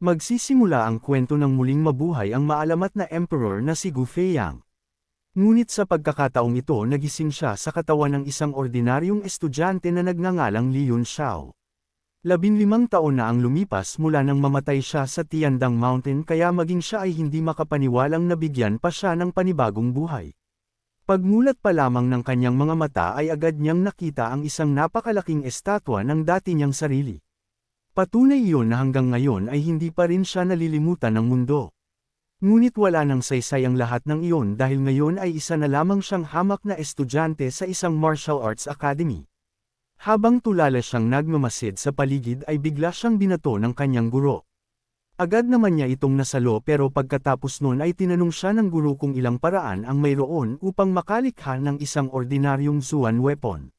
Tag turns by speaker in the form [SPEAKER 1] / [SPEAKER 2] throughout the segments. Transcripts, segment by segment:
[SPEAKER 1] Magsisimula ang kwento ng muling mabuhay ang maalamat na emperor na si Gu Feiyang. Ngunit sa pagkakataong ito nagising siya sa katawan ng isang ordinaryong estudyante na nagngangalang Li Yunxiao. 15 taon na ang lumipas mula nang mamatay siya sa Tiandang Mountain kaya maging siya ay hindi makapaniwalang nabigyan pa siya ng panibagong buhay. Pagmulat pa lamang ng kanyang mga mata ay agad niyang nakita ang isang napakalaking estatwa ng dati niyang sarili. Patunay iyon na hanggang ngayon ay hindi pa rin siya nalilimutan ng mundo. Ngunit wala nang saysay ang lahat ng iyon dahil ngayon ay isa na lamang siyang hamak na estudyante sa isang martial arts academy. Habang tulala siyang nagmamasid sa paligid ay bigla siyang binato ng kanyang guro. Agad naman niya itong nasalo pero pagkatapos nun ay tinanong siya ng guro kung ilang paraan ang mayroon upang makalikha ng isang ordinaryong Zuan weapon.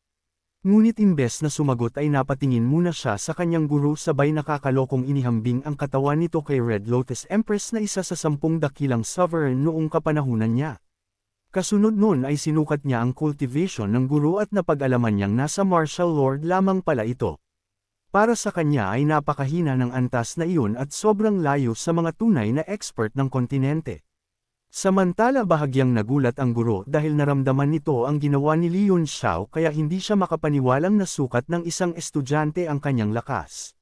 [SPEAKER 1] Ngunit imbes na sumagot ay napatingin muna siya sa kanyang guro sabay nakakalokong inihambing ang katawan nito kay Red Lotus Empress na isa sa 10 dakilang sovereign noong kapanahunan niya. Kasunod nun ay sinukat niya ang cultivation ng guro at napag-alaman niyang nasa martial lord lamang pala ito. Para sa kanya ay napakahina ng antas na iyon at sobrang layo sa mga tunay na expert ng kontinente. Samantala bahagyang nagulat ang guro dahil naramdaman nito ang ginawa ni Li Yunxiao kaya hindi siya makapaniwalang nasukat ng isang estudyante ang kanyang lakas.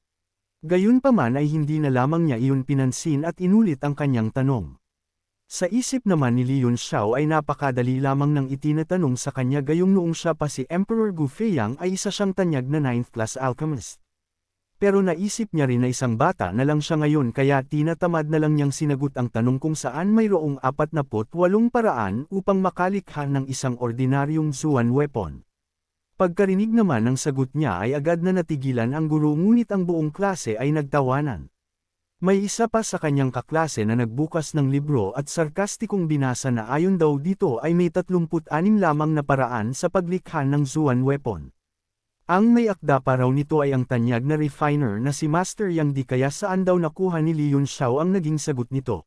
[SPEAKER 1] Gayunpaman ay hindi na lamang niya iyon pinansin at inulit ang kanyang tanong. Sa isip naman ni Li Yunxiao ay napakadali lamang nang itinatanong sa kanya gayong noong siya pa si Emperor Gu Feiyang ay isa siyang tanyag na 9th class alchemist. Pero naisip niya rin na isang bata na lang siya ngayon kaya tinatamad na lang niyang sinagot ang tanong kung saan mayroong 48 paraan upang makalikha ng isang ordinaryong Zuan weapon. Pagkarinig naman ng sagot niya ay agad na natigilan ang guro ngunit ang buong klase ay nagtawanan. May isa pa sa kanyang kaklase na nagbukas ng libro at sarkastikong binasa na ayon daw dito ay may 36 lamang na paraan sa paglikha ng Zuan weapon. Ang may akda pa raw nito ay ang tanyag na refiner na si Master Yang di kaya saan daw nakuha ni Li Yunxiao ang naging sagot nito.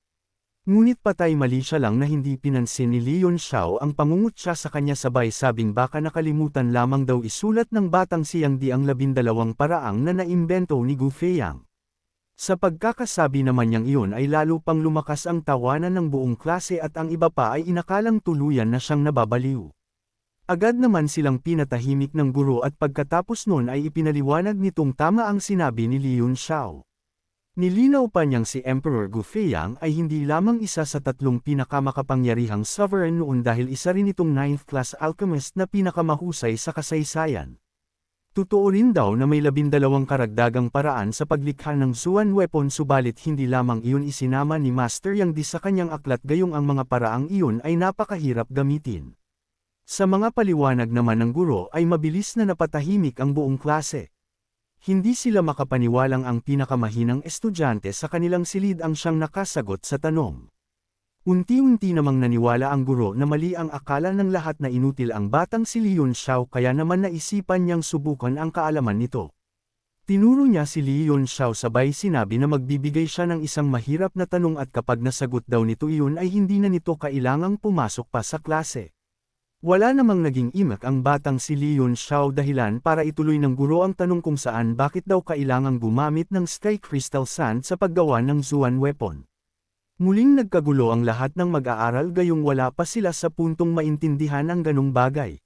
[SPEAKER 1] Ngunit patay mali siya lang na hindi pinansin ni Li Yunxiao ang pangungutya sa kanya sabay sabing baka nakalimutan lamang daw isulat ng batang si Yang di ang 12 paraang na naimbento ni Gu Feiyang. Sa pagkakasabi naman niyang iyon ay lalo pang lumakas ang tawanan ng buong klase at ang iba pa ay inakalang tuluyan na siyang nababaliw. Agad naman silang pinatahimik ng guro at pagkatapos nun ay ipinaliwanag nitong tama ang sinabi ni Li Yunxiao. Nilinaw pa niyang si Emperor Gu Feiyang ay hindi lamang isa sa 3 pinakamakapangyarihang sovereign noon dahil isa rin itong 9th class alchemist na pinakamahusay sa kasaysayan. Totoo rin daw na may 12 karagdagang paraan sa paglikha ng Zuan weapon subalit hindi lamang iyon isinama ni Master Yang di sa kanyang aklat gayong ang mga paraang iyon ay napakahirap gamitin. Sa mga paliwanag naman ng guro ay mabilis na napatahimik ang buong klase. Hindi sila makapaniwalang ang pinakamahinang estudyante sa kanilang silid ang siyang nakasagot sa tanong. Unti-unti namang naniwala ang guro na mali ang akala ng lahat na inutil ang batang si Li Yunxiao kaya naman naisipan niyang subukan ang kaalaman nito. Tinuro niya si Li Yunxiao sabay sinabi na magbibigay siya ng isang mahirap na tanong at kapag nasagot daw nito iyon ay hindi na nito kailangang pumasok pa sa klase. Wala namang naging imak ang batang si Li Yunxiao dahilan para ituloy ng guro ang tanong kung saan bakit daw kailangang gumamit ng Sky Crystal Sand sa paggawa ng Zuan weapon. Muling nagkagulo ang lahat ng mag-aaral gayong wala pa sila sa puntong maintindihan ang ganong bagay.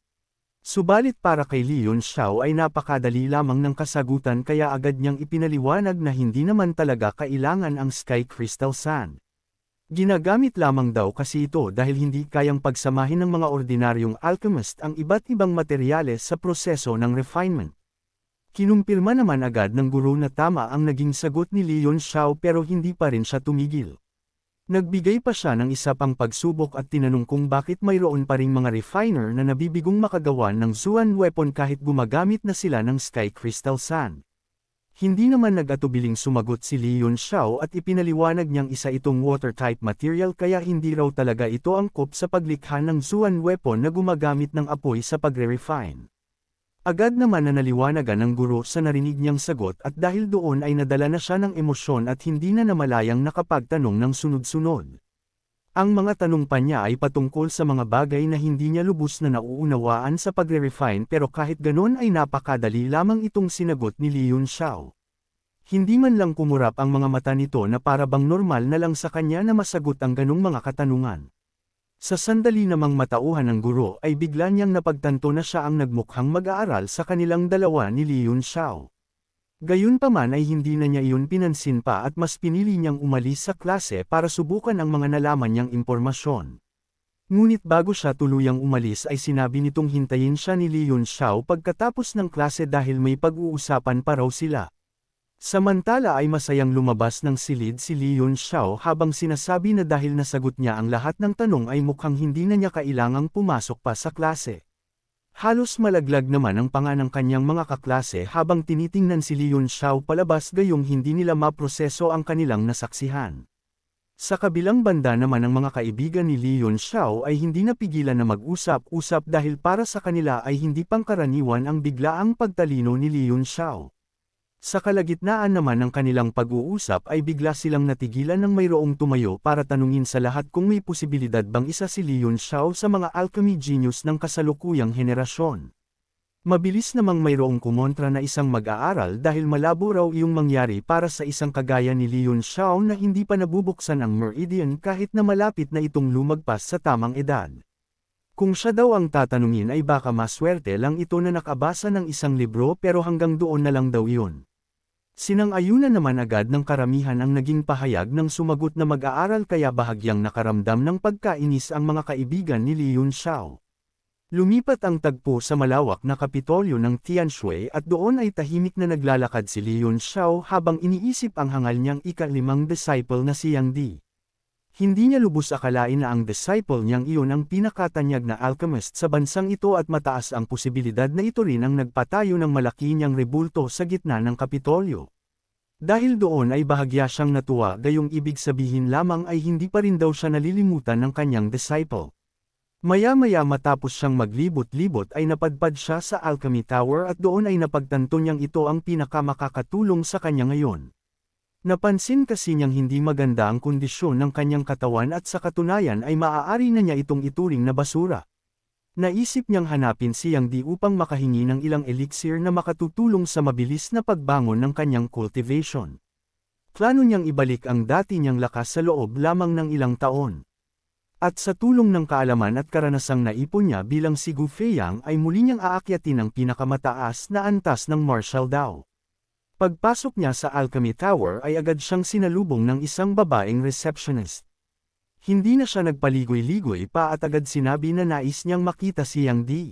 [SPEAKER 1] Subalit para kay Li Yunxiao ay napakadali lamang ng kasagutan kaya agad niyang ipinaliwanag na hindi naman talaga kailangan ang Sky Crystal Sand. Ginagamit lamang daw kasi ito dahil hindi kayang pagsamahin ng mga ordinaryong alchemist ang iba't ibang materyales sa proseso ng refinement. Kinumpirma naman agad ng guro na tama ang naging sagot ni Li Yunxiao pero hindi pa rin siya tumigil. Nagbigay pa siya ng isa pang pagsubok at tinanong kung bakit mayroon pa ring mga refiner na nabibigong makagawa ng Zuan weapon kahit gumagamit na sila ng Sky Crystal Sand. Hindi naman nag-atubiling sumagot si Li Yunxiao at ipinaliwanag niyang isa itong water-type material kaya hindi raw talaga ito angkop sa paglikha ng Zuan weapon na gumagamit ng apoy sa pagre-refine. Agad naman na naliwanagan ng guro sa narinig niyang sagot at dahil doon ay nadala na siya ng emosyon at hindi na namalayang nakapagtanong ng sunod-sunod. Ang mga tanong pa niya ay patungkol sa mga bagay na hindi niya lubos na nauunawaan sa pagre-refine pero kahit ganon ay napakadali lamang itong sinagot ni Li Yunxiao. Hindi man lang kumurap ang mga mata nito na para bang normal na lang sa kanya na masagot ang ganung mga katanungan. Sa sandali namang matauhan ng guro ay bigla niyang napagtanto na siya ang nagmukhang mag-aaral sa kanilang dalawa ni Li Yunxiao. Gayunpaman ay hindi na niya iyon pinansin pa at mas pinili niyang umalis sa klase para subukan ang mga nalaman niyang impormasyon. Ngunit bago siya tuluyang umalis ay sinabi nitong hintayin siya ni Li Yunxiao pagkatapos ng klase dahil may pag-uusapan pa raw sila. Samantala ay masayang lumabas ng silid si Li Yunxiao habang sinasabi na dahil nasagot niya ang lahat ng tanong ay mukhang hindi na niya kailangang pumasok pa sa klase. Halos malaglag naman ang panga ng kanyang mga kaklase habang tinitingnan si Li Yunxiao palabas gayong hindi nila maproseso ang kanilang nasaksihan. Sa kabilang banda naman ang mga kaibigan ni Li Yunxiao ay hindi napigilan na mag-usap-usap dahil para sa kanila ay hindi pangkaraniwan ang biglaang pagtalino ni Li Yunxiao. Sa kalagitnaan naman ng kanilang pag-uusap ay bigla silang natigilan ng mayroong tumayo para tanungin sa lahat kung may posibilidad bang isa si Li Yunxiao sa mga alchemy genius ng kasalukuyang henerasyon. Mabilis namang mayroong kumontra na isang mag-aaral dahil malabo raw iyong mangyari para sa isang kagaya ni Li Yunxiao na hindi pa nabubuksan ang meridian kahit na malapit na itong lumagpas sa tamang edad. Kung siya daw ang tatanungin ay baka maswerte lang ito na nakabasa ng isang libro pero hanggang doon na lang daw iyon. Sinang-ayunan naman agad ng karamihan ang naging pahayag ng sumagot na mag-aaral kaya bahagyang nakaramdam ng pagkainis ang mga kaibigan ni Li Yunxiao. Lumipat ang tagpo sa malawak na kapitolyo ng Tianshui at doon ay tahimik na naglalakad si Li Yunxiao habang iniisip ang hangal niyang ika-5 disciple na si Yang Di. Hindi niya lubos akalain na ang disciple niyang iyon ang pinakatanyag na alchemist sa bansang ito at mataas ang posibilidad na ito rin ang nagpatayo ng malaki niyang rebulto sa gitna ng kapitolyo. Dahil doon ay bahagya siyang natuwa gayong ibig sabihin lamang ay hindi pa rin daw siya nalilimutan ng kanyang disciple. Maya-maya matapos siyang maglibot-libot ay napadpad siya sa Alchemy Tower at doon ay napagtanto niyang ito ang pinakamakakatulong sa kanya ngayon. Napansin kasi niyang hindi maganda ang kondisyon ng kanyang katawan at sa katunayan ay maaari na niya itong ituring na basura. Naisip niyang hanapin si Yang Di upang makahingi ng ilang elixir na makatutulong sa mabilis na pagbangon ng kanyang cultivation. Plano niyang ibalik ang dati niyang lakas sa loob lamang ng ilang taon. At sa tulong ng kaalaman at karanasang naipon niya bilang si Gu Feiyang ay muli niyang aakyatin ang pinakamataas na antas ng martial Dao. Pagpasok niya sa Alchemy Tower ay agad siyang sinalubong ng isang babaeng receptionist. Hindi na siya nagpaligoy-ligoy pa at agad sinabi na nais niyang makita si Yang Di.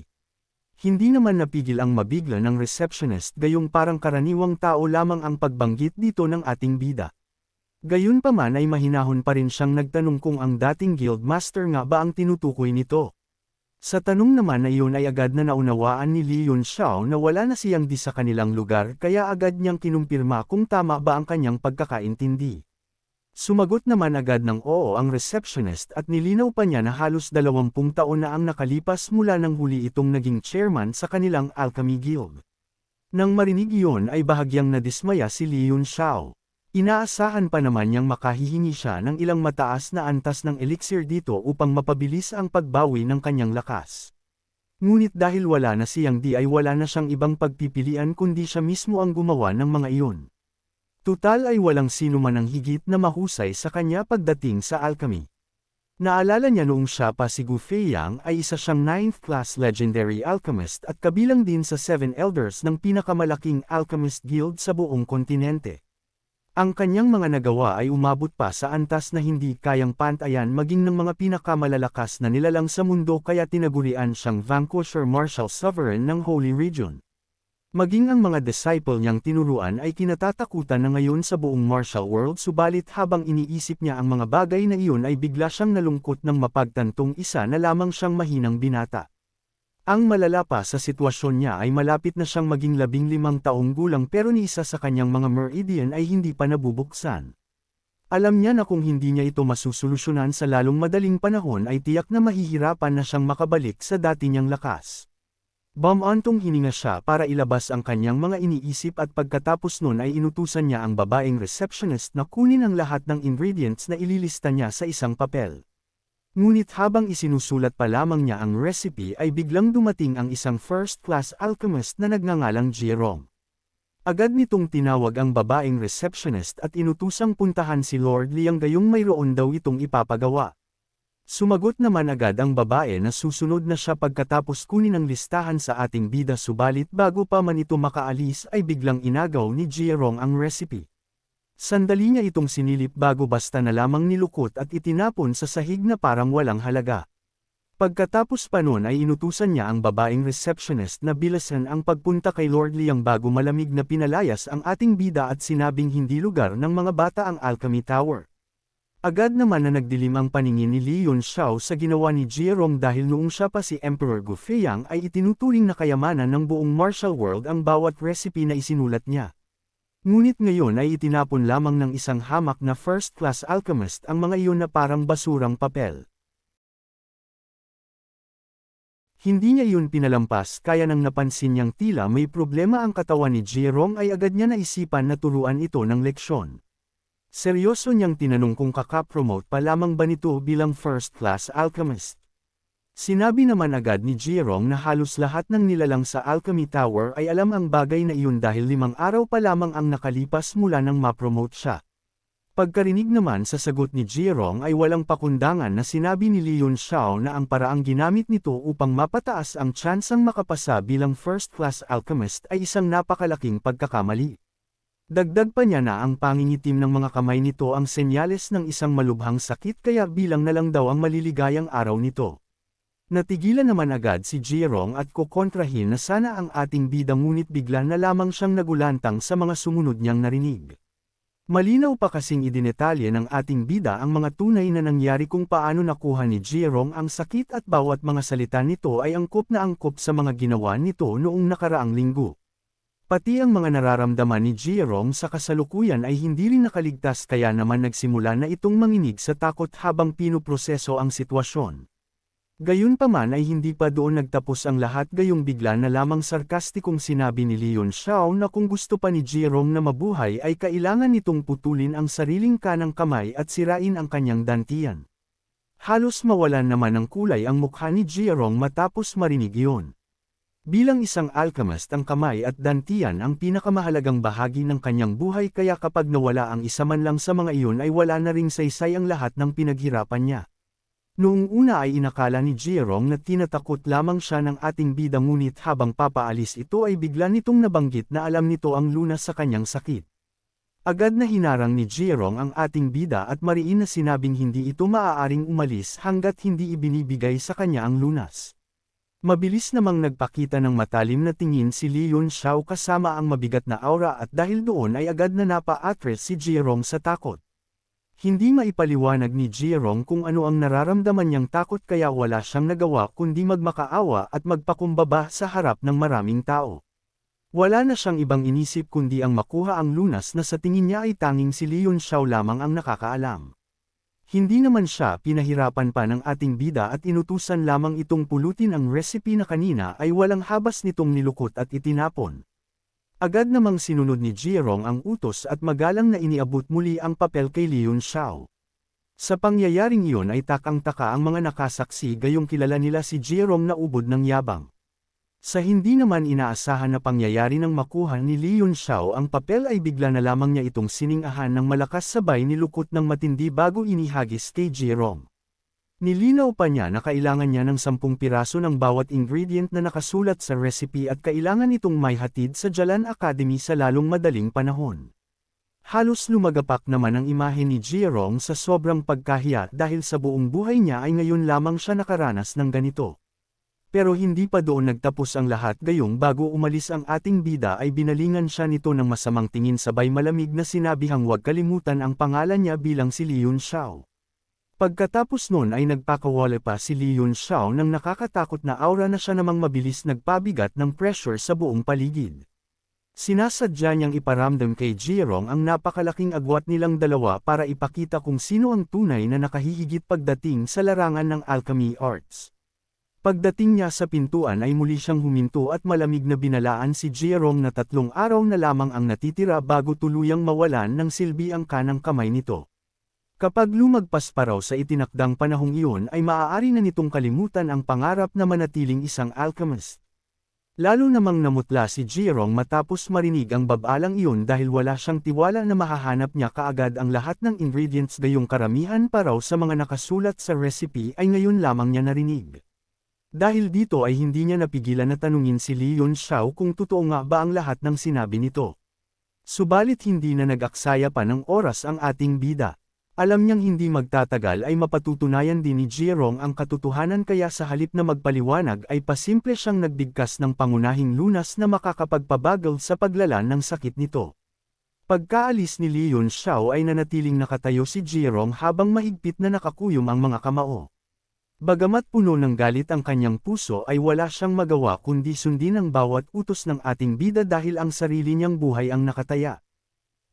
[SPEAKER 1] Hindi naman napigil ang mabigla ng receptionist gayong parang karaniwang tao lamang ang pagbanggit dito ng ating bida. Gayunpaman ay mahinahon pa rin siyang nagtanong kung ang dating guildmaster nga ba ang tinutukoy nito. Sa tanong naman na iyon ay agad na naunawaan ni Li Yunxiao na wala na siyang di sa kanilang lugar kaya agad niyang kinumpirma kung tama ba ang kanyang pagkakaintindi. Sumagot naman agad ng oo ang receptionist at nilinaw pa niya na halos 20 taon na ang nakalipas mula nang huli itong naging chairman sa kanilang Alchemy Guild. Nang marinig iyon ay bahagyang nadismaya si Li Yunxiao. Inaasahan pa naman niyang makahihingi siya ng ilang mataas na antas ng elixir dito upang mapabilis ang pagbawi ng kanyang lakas. Ngunit dahil wala na si Yang Di ay wala na siyang ibang pagpipilian kundi siya mismo ang gumawa ng mga iyon. Tutal ay walang sino man ang higit na mahusay sa kanya pagdating sa alchemy. Naalala niya noong siya pa si Gu Feiyang ay isa siyang 9th class legendary alchemist at kabilang din sa 7 elders ng pinakamalaking alchemist guild sa buong kontinente. Ang kanyang mga nagawa ay umabot pa sa antas na hindi kayang pantayan maging ng mga pinakamalalakas na nilalang sa mundo kaya tinagurian siyang Vanquisher Martial Sovereign ng Holy Region. Maging ang mga disciple niyang tinuruan ay kinatatakutan na ngayon sa buong martial world subalit habang iniisip niya ang mga bagay na iyon ay bigla siyang nalungkot nang mapagtantong isa na lamang siyang mahinang binata. Ang malala pa sa sitwasyon niya ay malapit na siyang maging 15 taong gulang pero ni isa sa kanyang mga meridian ay hindi pa nabubuksan. Alam niya na kung hindi niya ito masusolusyonan sa lalong madaling panahon ay tiyak na mahihirapan na siyang makabalik sa dati niyang lakas. Bumantong hininga siya para ilabas ang kanyang mga iniisip at pagkatapos nun ay inutusan niya ang babaeng receptionist na kunin ang lahat ng ingredients na ililista niya sa isang papel. Ngunit habang isinusulat pa lamang niya ang recipe ay biglang dumating ang isang first-class alchemist na nagngangalang Jerome. Agad nitong tinawag ang babaeng receptionist at inutusang puntahan si Lord Liang gayong mayroon daw itong ipapagawa. Sumagot naman agad ang babae na susunod na siya pagkatapos kunin ang listahan sa ating bida, subalit bago pa man ito makaalis ay biglang inagaw ni Jierong ang recipe. Sandali niya itong sinilip bago basta na lamang nilukot at itinapon sa sahig na parang walang halaga. Pagkatapos pa nun ay inutusan niya ang babaeng receptionist na bilisan ang pagpunta kay Lord Liang bago malamig na pinalayas ang ating bida at sinabing hindi lugar ng mga bata ang Alchemy Tower. Agad naman na nagdilim ang paningin ni Li Yunxiao sa ginawa ni Jierong dahil noong siya pa si Emperor Gu Feiyang ay itinuturing na kayamanan ng buong martial world ang bawat recipe na isinulat niya. Ngunit ngayon ay itinapon lamang ng isang hamak na first-class alchemist ang mga iyon na parang basurang papel. Hindi niya iyon pinalampas kaya nang napansin niyang tila may problema ang katawan ni Jierong ay agad niya naisipan na turuan ito ng leksyon. Seryoso niyang tinanong kung kakapromote pa lamang ba nito bilang first-class alchemist. Sinabi naman agad ni Jierong na halos lahat ng nilalang sa Alchemy Tower ay alam ang bagay na iyon dahil 5 araw pa lamang ang nakalipas mula nang ma-promote siya. Pagkarinig naman sa sagot ni Jierong ay walang pakundangan na sinabi ni Li Yunxiao na ang paraang ginamit nito upang mapataas ang tsansang makapasa bilang first-class alchemist ay isang napakalaking pagkakamali. Dagdag pa niya na ang pangingitim ng mga kamay nito ang senyales ng isang malubhang sakit kaya bilang na lang daw ang maliligayang araw nito. Natigilan naman agad si Jierong at kukontrahin na sana ang ating bida ngunit bigla na lamang siyang nagulantang sa mga sumunod niyang narinig. Malinaw pa kasing idinetalye ng ating bida ang mga tunay na nangyari kung paano nakuha ni Jierong ang sakit at bawat mga salita nito ay angkop na angkop sa mga ginawa nito noong nakaraang linggo. Pati ang mga nararamdaman ni Jierong sa kasalukuyan ay hindi rin nakaligtas kaya naman nagsimula na itong manginig sa takot habang pinuproseso ang sitwasyon. Gayunpaman ay hindi pa doon nagtapos ang lahat gayong bigla na lamang sarkastikong sinabi ni Li Yunxiao na kung gusto pa ni Jierong na mabuhay ay kailangan nitong putulin ang sariling kanang kamay at sirain ang kanyang dantian. Halos mawalan naman ng kulay ang mukha ni Jierong matapos marinig iyon. Bilang isang alchemist ang kamay at dantian ang pinakamahalagang bahagi ng kanyang buhay kaya kapag nawala ang isa man lang sa mga iyon ay wala na ring saysay ang lahat ng pinaghirapan niya. Noong una ay inakala ni Jierong na tinatakot lamang siya ng ating bida ngunit habang papaalis ito ay bigla nitong nabanggit na alam nito ang lunas sa kanyang sakit. Agad na hinarang ni Jierong ang ating bida at mariin na sinabing hindi ito maaaring umalis hanggat hindi ibinibigay sa kanya ang lunas. Mabilis namang nagpakita ng matalim na tingin si Li Yunxiao kasama ang mabigat na aura at dahil doon ay agad na napa-atras si Jierong sa takot. Hindi maipaliwanag ni Jierong kung ano ang nararamdaman niyang takot kaya wala siyang nagawa kundi magmakaawa at magpakumbaba sa harap ng maraming tao. Wala na siyang ibang inisip kundi ang makuha ang lunas na sa tingin niya ay tanging si Li Yunxiao lamang ang nakakaalam. Hindi naman siya pinahirapan pa ng ating bida at inutusan lamang itong pulutin ang recipe na kanina ay walang habas nitong nilukot at itinapon. Agad namang sinunod ni Jierong ang utos at magalang na iniabot muli ang papel kay Li Yunxiao. Sa pangyayaring iyon ay takang-taka ang mga nakasaksi gayong kilala nila si Jierong na ubod ng yabang. Sa hindi naman inaasahan na pangyayari ng makuha ni Li Yunxiao ang papel ay bigla na lamang niya itong siningahan ng malakas sabay nilukot ng matindi bago inihagis kay Jierong. Nilinaw pa niya na kailangan niya ng 10 piraso ng bawat ingredient na nakasulat sa recipe at kailangan itong may hatid sa Jalan Academy sa lalong madaling panahon. Halos lumagapak naman ang imahe ni Jierong sa sobrang pagkahiya dahil sa buong buhay niya ay ngayon lamang siya nakaranas ng ganito. Pero hindi pa doon nagtapos ang lahat gayong bago umalis ang ating bida ay binalingan siya nito ng masamang tingin sabay malamig na sinabihang huwag kalimutan ang pangalan niya bilang si Li Yunxiao. Pagkatapos nun ay nagpakawala pa si Li Yunxiao ng nakakatakot na aura na siya namang mabilis nagpabigat ng pressure sa buong paligid. Sinasadya niyang iparamdam kay Jierong ang napakalaking agwat nilang dalawa para ipakita kung sino ang tunay na nakahihigit pagdating sa larangan ng alchemy arts. Pagdating niya sa pintuan ay muli siyang huminto at malamig na binalaan si Jierong na 3 araw na lamang ang natitira bago tuluyang mawalan ng silbi ang kanang kamay nito. Kapag lumagpas pa raw sa itinakdang panahong iyon ay maaari na nitong kalimutan ang pangarap na manatiling isang alchemist. Lalo namang namutla si Jirong matapos marinig ang babalang iyon dahil wala siyang tiwala na mahahanap niya kaagad ang lahat ng ingredients gayong karamihan pa raw sa mga nakasulat sa recipe ay ngayon lamang niya narinig. Dahil dito ay hindi niya napigilan na tanungin si Lee Yun Xiao kung totoo nga ba ang lahat ng sinabi nito. Subalit hindi na nag-aksaya pa ng oras ang ating bida. Alam niyang hindi magtatagal ay mapatutunayan din ni Jirong ang katotohanan kaya sa halip na magpaliwanag ay pasimple siyang nagbigkas ng pangunahing lunas na makakapagpabagal sa paglala ng sakit nito. Pagkaalis ni Lee Yun Xiao ay nanatiling nakatayo si Jirong habang mahigpit na nakakuyom ang mga kamao. Bagamat puno ng galit ang kanyang puso ay wala siyang magawa kundi sundin ang bawat utos ng ating bida dahil ang sarili niyang buhay ang nakataya.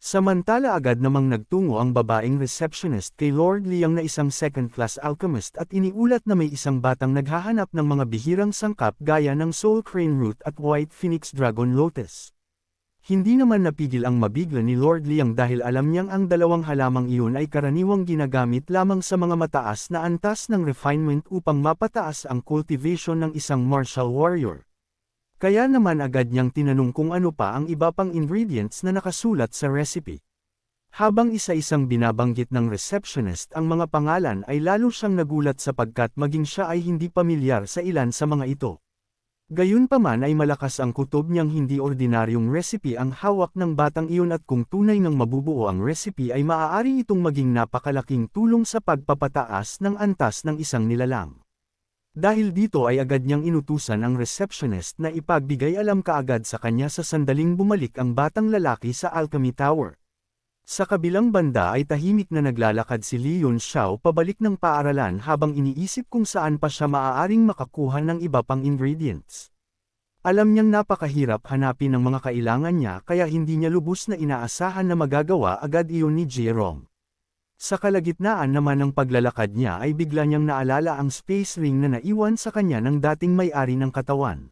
[SPEAKER 1] Samantala agad namang nagtungo ang babaeng receptionist kay Lord Liang na isang second-class alchemist at iniulat na may isang batang naghahanap ng mga bihirang sangkap gaya ng Soul Crane Root at White Phoenix Dragon Lotus. Hindi naman napigil ang mabigla ni Lord Liang dahil alam niyang ang dalawang halamang iyon ay karaniwang ginagamit lamang sa mga mataas na antas ng refinement upang mapataas ang cultivation ng isang martial warrior. Kaya naman agad niyang tinanong kung ano pa ang iba pang ingredients na nakasulat sa recipe. Habang isa-isang binabanggit ng receptionist ang mga pangalan ay lalo siyang nagulat sapagkat maging siya ay hindi pamilyar sa ilan sa mga ito. Gayunpaman ay malakas ang kutob niyang hindi ordinaryong recipe ang hawak ng batang iyon at kung tunay ng mabubuo ang recipe ay maaari itong maging napakalaking tulong sa pagpapataas ng antas ng isang nilalang. Dahil dito ay agad niyang inutusan ang receptionist na ipagbigay alam kaagad sa kanya sa sandaling bumalik ang batang lalaki sa Alchemy Tower. Sa kabilang banda ay tahimik na naglalakad si Lee Yun Xiao pabalik ng paaralan habang iniisip kung saan pa siya maaaring makakuha ng iba pang ingredients. Alam niyang napakahirap hanapin ang mga kailangan niya kaya hindi niya lubos na inaasahan na magagawa agad iyon ni Jirong. Sa kalagitnaan naman ng paglalakad niya ay bigla niyang naalala ang space ring na naiwan sa kanya ng dating may-ari ng katawan.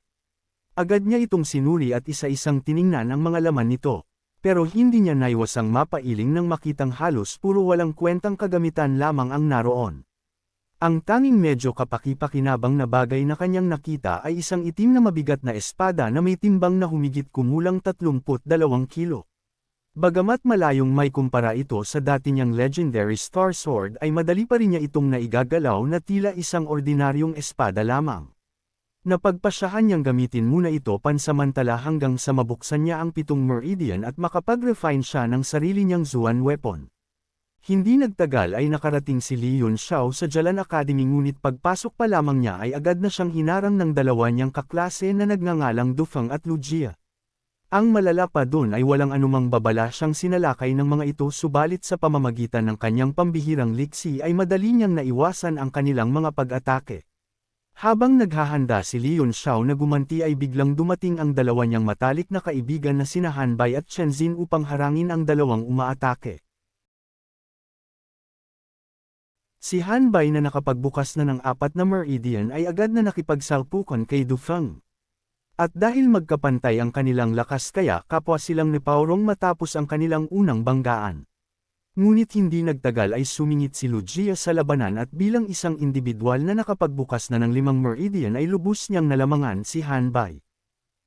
[SPEAKER 1] Agad niya itong sinuri at isa-isang tiningnan ang mga laman nito, pero hindi niya naiwasang mapailing nang makitang halos puro walang kwentang kagamitan lamang ang naroon. Ang tanging medyo kapaki-pakinabang na bagay na kanyang nakita ay isang itim na mabigat na espada na may timbang na humigit kumulang 32 kilo. Bagamat malayong may kumpara ito sa dati niyang legendary Star Sword ay madali pa rin niya itong naigagalaw na tila isang ordinaryong espada lamang. Napagpasyahan niyang gamitin muna ito pansamantala hanggang sa mabuksan niya ang 7 meridian at makapag-refine siya ng sarili niyang Zuan weapon. Hindi nagtagal ay nakarating si Lee Yun Xiao sa Jalan Academy ngunit pagpasok pa lamang niya ay agad na siyang hinarang ng dalawa niyang kaklase na nagngangalang Dufeng at Lugia. Ang malala pa dun ay walang anumang babala siyang sinalakay ng mga ito subalit sa pamamagitan ng kanyang pambihirang liksi ay madali niyang naiwasan ang kanilang mga pag-atake. Habang naghahanda si Lee Yun Xiao na gumanti ay biglang dumating ang dalawa niyang matalik na kaibigan na sina Han Bai at Chen Xin upang harangin ang dalawang umaatake. Si Han Bai na nakapagbukas na ng 4 na meridian ay agad na nakipagsalpukan kay Dufeng. At dahil magkapantay ang kanilang lakas kaya kapwa silang nipaurong matapos ang kanilang unang banggaan. Ngunit hindi nagtagal ay sumingit si Lugia sa labanan at bilang isang individual na nakapagbukas na ng 5 meridian ay lubos niyang nalamangan si Han Bai.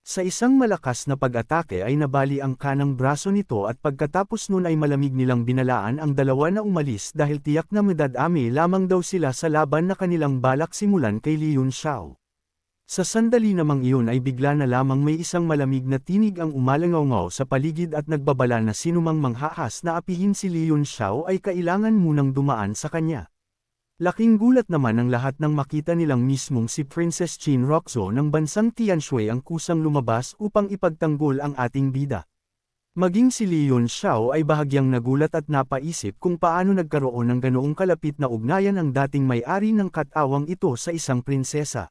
[SPEAKER 1] Sa isang malakas na pag-atake ay nabali ang kanang braso nito at pagkatapos nun ay malamig nilang binalaan ang dalawa na umalis dahil tiyak na madadami lamang daw sila sa laban na kanilang balak simulan kay Lee Yun Xiao. Sa sandali namang iyon ay bigla na lamang may isang malamig na tinig ang umalangaw sa paligid at nagbabala na sinumang manghahas na apihin si Lee Yun Xiao ay kailangan munang dumaan sa kanya. Laking gulat naman ang lahat nang makita nilang mismong si Princess Qin Roxo ng bansang Tianshui ang kusang lumabas upang ipagtanggol ang ating bida. Maging si Lee Yun Xiao ay bahagyang nagulat at napaisip kung paano nagkaroon ng ganoong kalapit na ugnayan ang dating may-ari ng katawang ito sa isang prinsesa.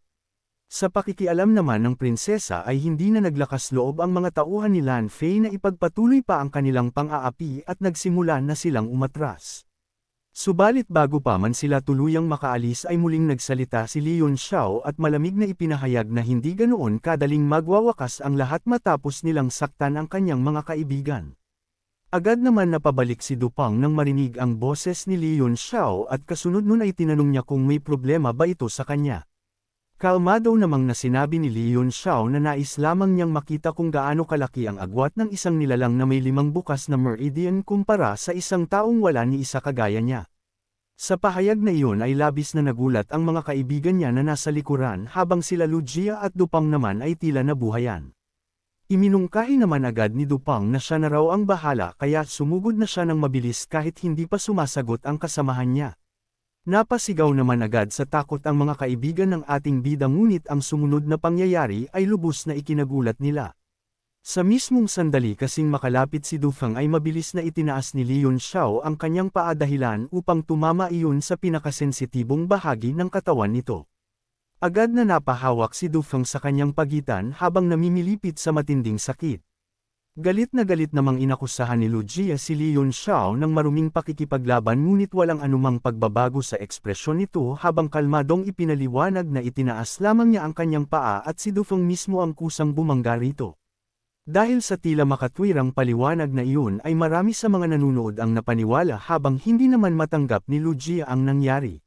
[SPEAKER 1] Sa pakikialam naman ng prinsesa ay hindi na naglakas loob ang mga tauhan ni Lan Fei na ipagpatuloy pa ang kanilang pang-aapi at nagsimula na silang umatras. Subalit bago pa man sila tuluyang makaalis ay muling nagsalita si Lee Yun Xiao at malamig na ipinahayag na hindi ganoon kadaling magwawakas ang lahat matapos nilang saktan ang kanyang mga kaibigan. Agad naman napabalik si Dupang nang marinig ang boses ni Lee Yun Xiao at kasunod nun ay tinanong niya kung may problema ba ito sa kanya. Kalmado namang na sinabi ni Leon Xiao na nais lamang niyang makita kung gaano kalaki ang agwat ng isang nilalang na may 5 bukas na meridian kumpara sa isang taong wala ni isa kagaya niya. Sa pahayag na iyon ay labis na nagulat ang mga kaibigan niya na nasa likuran habang sila Lugia at Dupang naman ay tila nabuhayan. Iminungkahi naman agad ni Dupang na siya na raw ang bahala kaya sumugod na siya ng mabilis kahit hindi pa sumasagot ang kasamahan niya. Napasigaw naman agad sa takot ang mga kaibigan ng ating bida ngunit ang sumunod na pangyayari ay lubos na ikinagulat nila. Sa mismong sandali kasing makalapit si Dufang ay mabilis na itinaas ni Leon Xiao ang kanyang paa dahilan upang tumama iyon sa pinakasensitibong bahagi ng katawan nito. Agad na napahawak si Dufang sa kanyang pagitan habang namimilipit sa matinding sakit. Galit namang inakusahan ni Lugia si Leon Xiao ng maruming pakikipaglaban ngunit walang anumang pagbabago sa ekspresyon nito habang kalmadong ipinaliwanag na itinaas lamang niya ang kanyang paa at si Dufang mismo ang kusang bumangga rito. Dahil sa tila makatwirang paliwanag na iyon ay marami sa mga nanunood ang napaniwala habang hindi naman matanggap ni Lugia ang nangyari.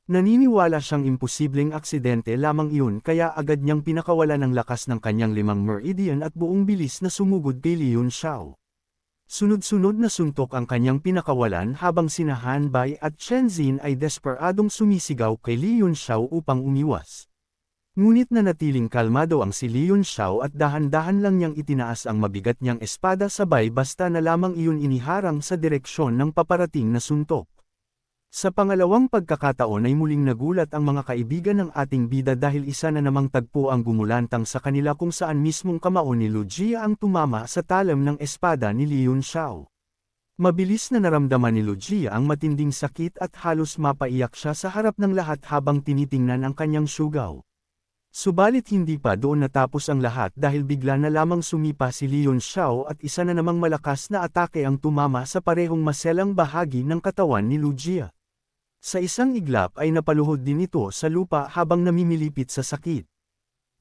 [SPEAKER 1] Naniniwala siyang imposibleng aksidente lamang iyon kaya agad niyang pinakawalan ng lakas ng kanyang 5 meridian at buong bilis na sumugod kay Leon Xiao. Sunod-sunod na suntok ang kanyang pinakawalan habang sina Han Bai at Chen Xin ay desperadong sumisigaw kay Leon Xiao upang umiwas. Ngunit nanatiling kalmado ang si Leon Xiao at dahan-dahan lang niyang itinaas ang mabigat niyang espada sabay basta na lamang iyon iniharang sa direksyon ng paparating na suntok. Sa pangalawang pagkakataon ay muling nagulat ang mga kaibigan ng ating bida dahil isa na namang tagpo ang gumulantang sa kanila kung saan mismong kamao ni Lugia ang tumama sa talam ng espada ni Leon Xiao. Mabilis na naramdaman ni Lugia ang matinding sakit at halos mapaiyak siya sa harap ng lahat habang tinitingnan ang kanyang sugaw. Subalit hindi pa doon natapos ang lahat dahil bigla na lamang sumipa si Leon Xiao at isa na namang malakas na atake ang tumama sa parehong maselang bahagi ng katawan ni Lugia. Sa isang iglap ay napaluhod din ito sa lupa habang namimilipit sa sakit.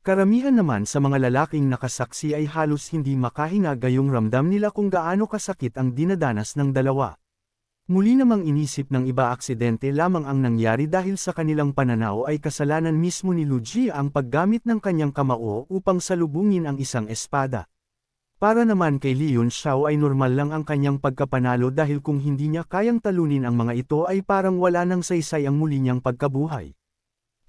[SPEAKER 1] Karamihan naman sa mga lalaking nakasaksi ay halos hindi makahinga gayong ramdam nila kung gaano kasakit ang dinadanas ng dalawa. Muli namang inisip ng iba aksidente lamang ang nangyari dahil sa kanilang pananaw ay kasalanan mismo ni Lugia ang paggamit ng kanyang kamao upang salubungin ang isang espada. Para naman kay Leon Xiao ay normal lang ang kanyang pagkapanalo dahil kung hindi niya kayang talunin ang mga ito ay parang wala nang saysay ang muli niyang pagkabuhay.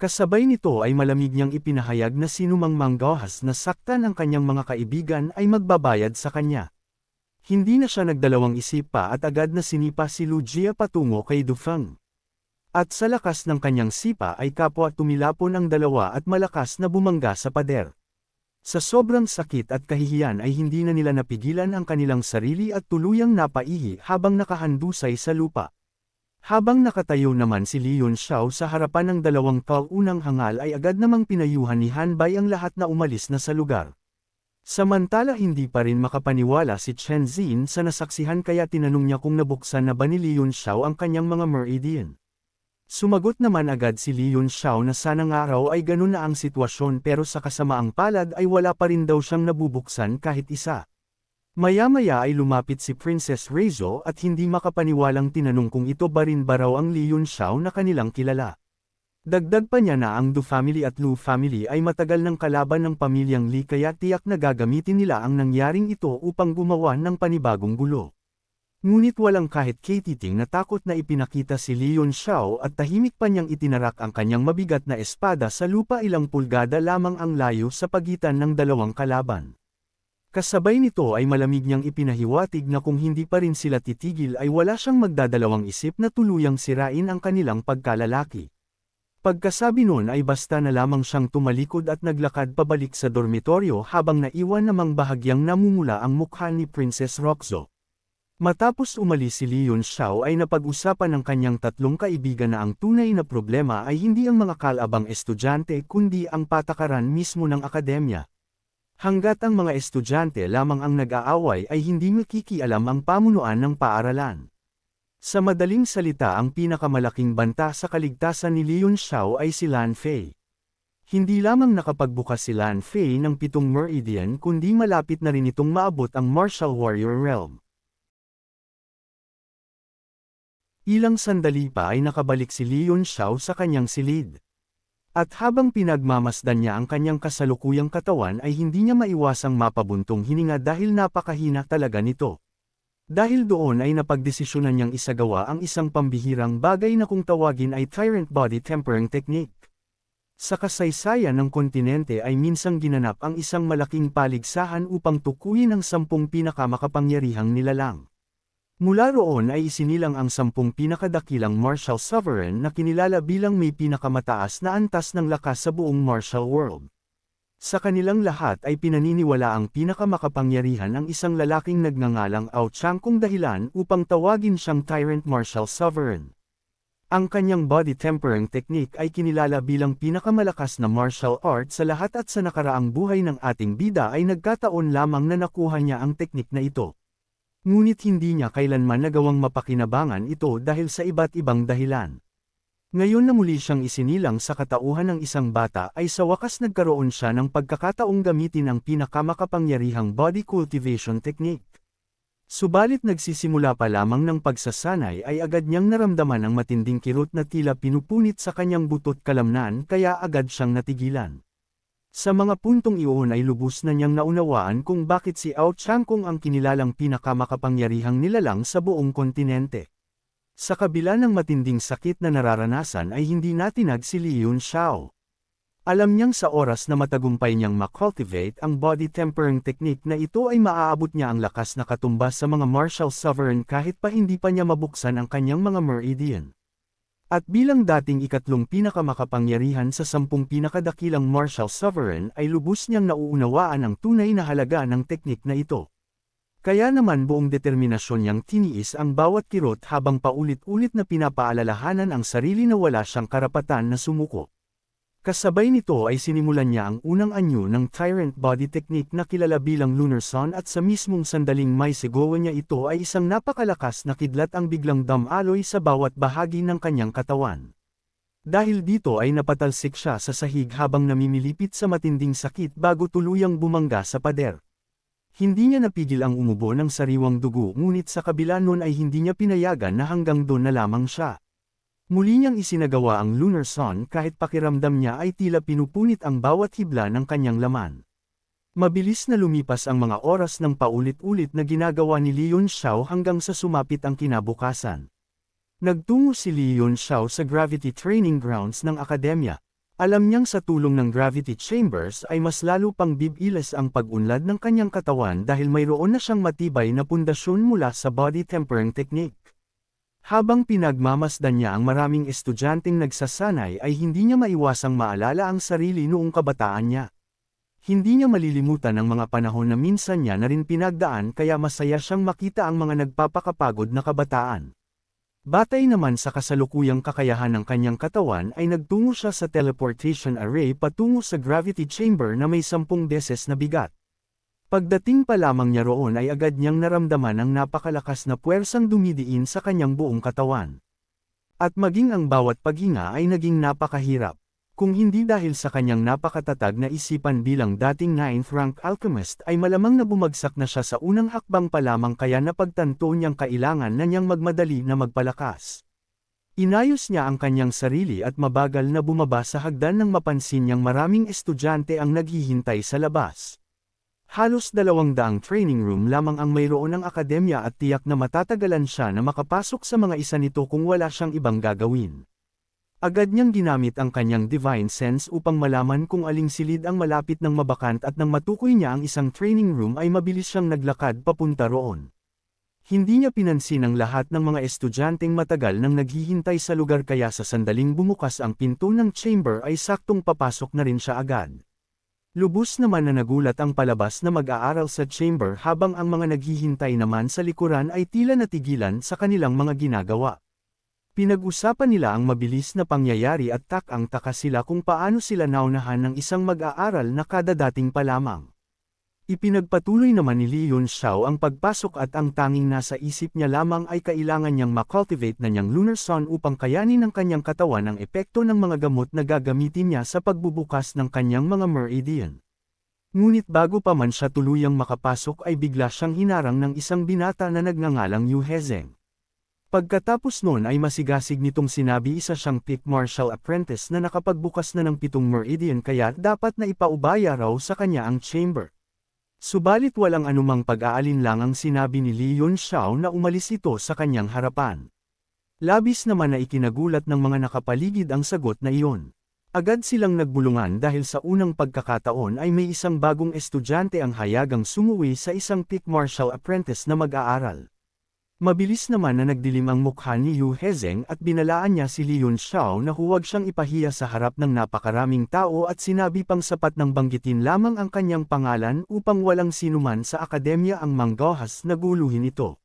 [SPEAKER 1] Kasabay nito ay malamig niyang ipinahayag na sinumang manggahas na saktan ang kanyang mga kaibigan ay magbabayad sa kanya. Hindi na siya nagdalawang isip pa at agad na sinipa si Lugia patungo kay Dufang. At sa lakas ng kanyang sipa ay kapwa tumilapon ang dalawa at malakas na bumangga sa pader. Sa sobrang sakit at kahihiyan ay hindi na nila napigilan ang kanilang sarili at tuluyang napaihi habang nakahandusay sa lupa. Habang nakatayo naman si Leon Xiao sa harapan ng dalawang unang hangal ay agad namang pinayuhan ni Han Bai ang lahat na umalis na sa lugar. Samantala hindi pa rin makapaniwala si Chen Xin sa nasaksihan kaya tinanong niya kung nabuksan na ba ni Leon Xiao ang kanyang mga meridian. Sumagot naman agad si Leon Xiao na sanang araw ay ganun na ang sitwasyon pero sa kasamaang palad ay wala pa rin daw siyang nabubuksan kahit isa. Maya-maya ay lumapit si Princess Reizo at hindi makapaniwalang tinanong kung ito ba rin ba raw ang Leon Xiao na kanilang kilala. Dagdag pa niya na ang Du family at Lu family ay matagal ng kalaban ng pamilyang Li kaya tiyak na gagamitin nila ang nangyaring ito upang gumawa ng panibagong gulo. Ngunit walang kahit katiting na takot na ipinakita si Leon Xiao at tahimik pa niyang itinarak ang kanyang mabigat na espada sa lupa ilang pulgada lamang ang layo sa pagitan ng dalawang kalaban. Kasabay nito ay malamig niyang ipinahiwatig na kung hindi pa rin sila titigil ay wala siyang magdadalawang isip na tuluyang sirain ang kanilang pagkalalaki. Pagkasabi nun ay basta na lamang siyang tumalikod at naglakad pabalik sa dormitoryo habang naiwan namang bahagyang namumula ang mukha ni Princess Roxo. Matapos umalis si Leon Xiao ay napag-usapan ng kanyang tatlong kaibigan na ang tunay na problema ay hindi ang mga kalabang estudyante kundi ang patakaran mismo ng akademya. Hanggat ang mga estudyante lamang ang nag-aaway ay hindi makikialam ang pamunuan ng paaralan. Sa madaling salita ang pinakamalaking banta sa kaligtasan ni Leon Xiao ay si Lan Fei. Hindi lamang nakapagbukas si Lan Fei ng 7 meridian kundi malapit na rin itong maabot ang martial warrior realm. Ilang sandali pa ay nakabalik si Leon Xiao sa kanyang silid. At habang pinagmamasdan niya ang kanyang kasalukuyang katawan ay hindi niya maiwasang mapabuntong hininga dahil napakahina talaga nito. Dahil doon ay napagdesisyonan niyang isagawa ang isang pambihirang bagay na kung tawagin ay Tyrant Body Tempering Technique. Sa kasaysayan ng kontinente ay minsang ginanap ang isang malaking paligsahan upang tukuyin ang 10 pinakamakapangyarihang nilalang. Mula roon ay isinilang ang 10 pinakadakilang martial sovereign na kinilala bilang may pinakamataas na antas ng lakas sa buong martial world. Sa kanilang lahat ay pinaniniwala ang pinakamakapangyarihan ang isang lalaking nagngangalang Ao Chang kung dahilan upang tawagin siyang Tyrant Martial Sovereign. Ang kanyang body tempering technique ay kinilala bilang pinakamalakas na martial art sa lahat at sa nakaraang buhay ng ating bida ay nagkataon lamang na nakuha niya ang teknik na ito. Ngunit hindi niya kailanman nagawang mapakinabangan ito dahil sa iba't ibang dahilan. Ngayon na muli siyang isinilang sa katauhan ng isang bata ay sa wakas nagkaroon siya ng pagkakataong gamitin ang pinakamakapangyarihang body cultivation technique. Subalit nagsisimula pa lamang ng pagsasanay ay agad niyang naramdaman ang matinding kirot na tila pinupunit sa kanyang butot kalamnan kaya agad siyang natigilan. Sa mga puntong iyon ay lubos na niyang naunawaan kung bakit si Ao Changkung ang kinilalang pinakamakapangyarihang nilalang sa buong kontinente. Sa kabila ng matinding sakit na nararanasan ay hindi natinag si Li Yunxiao. Alam niyang sa oras na matagumpay niyang makultivate ang body tempering technique na ito ay maaabot niya ang lakas na katumbas sa mga martial sovereign kahit pa hindi pa niya mabuksan ang kanyang mga meridian. At bilang dating ikatlong pinakamakapangyarihan sa 10 pinakadakilang martial sovereign ay lubos niyang nauunawaan ang tunay na halaga ng teknik na ito. Kaya naman buong determinasyon niyang tiniis ang bawat kirot habang paulit-ulit na pinapaalalahanan ang sarili na wala siyang karapatan na sumuko. Kasabay nito ay sinimulan niya ang unang anyo ng Tyrant Body Technique na kilala bilang Lunar Sun at sa mismong sandaling may sigawa niya ito ay isang napakalakas na kidlat ang biglang damaloy sa bawat bahagi ng kanyang katawan. Dahil dito ay napatalsik siya sa sahig habang namimilipit sa matinding sakit bago tuluyang bumangga sa pader. Hindi niya napigil ang umubo ng sariwang dugo ngunit sa kabila nun ay hindi niya pinayagan na hanggang doon na lamang siya. Muli niyang isinagawa ang Lunar Sun kahit pakiramdam niya ay tila pinupunit ang bawat hibla ng kanyang laman. Mabilis na lumipas ang mga oras ng paulit-ulit na ginagawa ni Li Yunxiao hanggang sa sumapit ang kinabukasan. Nagtungo si Li Yunxiao sa Gravity Training Grounds ng akademya. Alam niyang sa tulong ng gravity chambers ay mas lalo pang bibilis ang pag-unlad ng kanyang katawan dahil mayroon na siyang matibay na pundasyon mula sa body tempering technique. Habang pinagmamasdan niya ang maraming estudyanteng nagsasanay ay hindi niya maiwasang maalala ang sarili noong kabataan niya. Hindi niya malilimutan ang mga panahon na minsan niya na rin pinagdaan kaya masaya siyang makita ang mga nagpapakapagod na kabataan. Batay naman sa kasalukuyang kakayahan ng kanyang katawan ay nagtungo siya sa teleportation array patungo sa gravity chamber na may 10 beses na bigat. Pagdating pa lamang niya roon ay agad niyang naramdaman ang napakalakas na puwersang dumidiin sa kanyang buong katawan. At maging ang bawat paghinga ay naging napakahirap. Kung hindi dahil sa kanyang napakatatag na isipan bilang dating 9th rank alchemist ay malamang na bumagsak na siya sa unang hakbang pa lamang kaya napagtanto niyang kailangan na niyang magmadali na magpalakas. Inayos niya ang kanyang sarili at mabagal na bumaba sa hagdan nang mapansin niyang maraming estudyante ang naghihintay sa labas. Halos 200 training room lamang ang mayroon ng akademya at tiyak na matatagalan siya na makapasok sa mga isa nito kung wala siyang ibang gagawin. Agad niyang ginamit ang kanyang divine sense upang malaman kung aling silid ang malapit ng mabakant at nang matukoy niya ang isang training room ay mabilis siyang naglakad papunta roon. Hindi niya pinansin ang lahat ng mga estudyanteng matagal nang naghihintay sa lugar kaya sa sandaling bumukas ang pinto ng chamber ay saktong papasok na rin siya agad. Lubos naman na nagulat ang palabas na mag-aaral sa chamber habang ang mga naghihintay naman sa likuran ay tila natigilan sa kanilang mga ginagawa. Pinag-usapan nila ang mabilis na pangyayari at takang-taka sila kung paano sila naunahan ng isang mag-aaral na kadadating pa lamang. Ipinagpatuloy naman ni Li Yunxiao ang pagpasok at ang tanging nasa isip niya lamang ay kailangan niyang makultivate na niyang Lunar Sun upang kayanin ng kanyang katawan ang epekto ng mga gamot na gagamitin niya sa pagbubukas ng kanyang mga meridian. Ngunit bago pa man siya tuluyang makapasok ay bigla siyang hinarang ng isang binata na nagngangalang Yu Hezeng. Pagkatapos nun ay masigasig nitong sinabi isa siyang peak martial apprentice na nakapagbukas na ng 7 meridian kaya dapat na ipaubaya raw sa kanya ang chamber. Subalit walang anumang pag-aalinlangang sinabi ni Li Yunxiao na umalis ito sa kanyang harapan. Labis naman na ikinagulat ng mga nakapaligid ang sagot na iyon. Agad silang nagbulungan dahil sa unang pagkakataon ay may isang bagong estudyante ang hayagang sumuwi sa isang peak martial apprentice na mag-aaral. Mabilis naman na nagdilim ang mukha ni Yu Hezeng at binalaan niya si Li Yunxiao na huwag siyang ipahiya sa harap ng napakaraming tao at sinabi pang sapat ng banggitin lamang ang kanyang pangalan upang walang sinuman sa akademya ang manggahas na guluhin ito.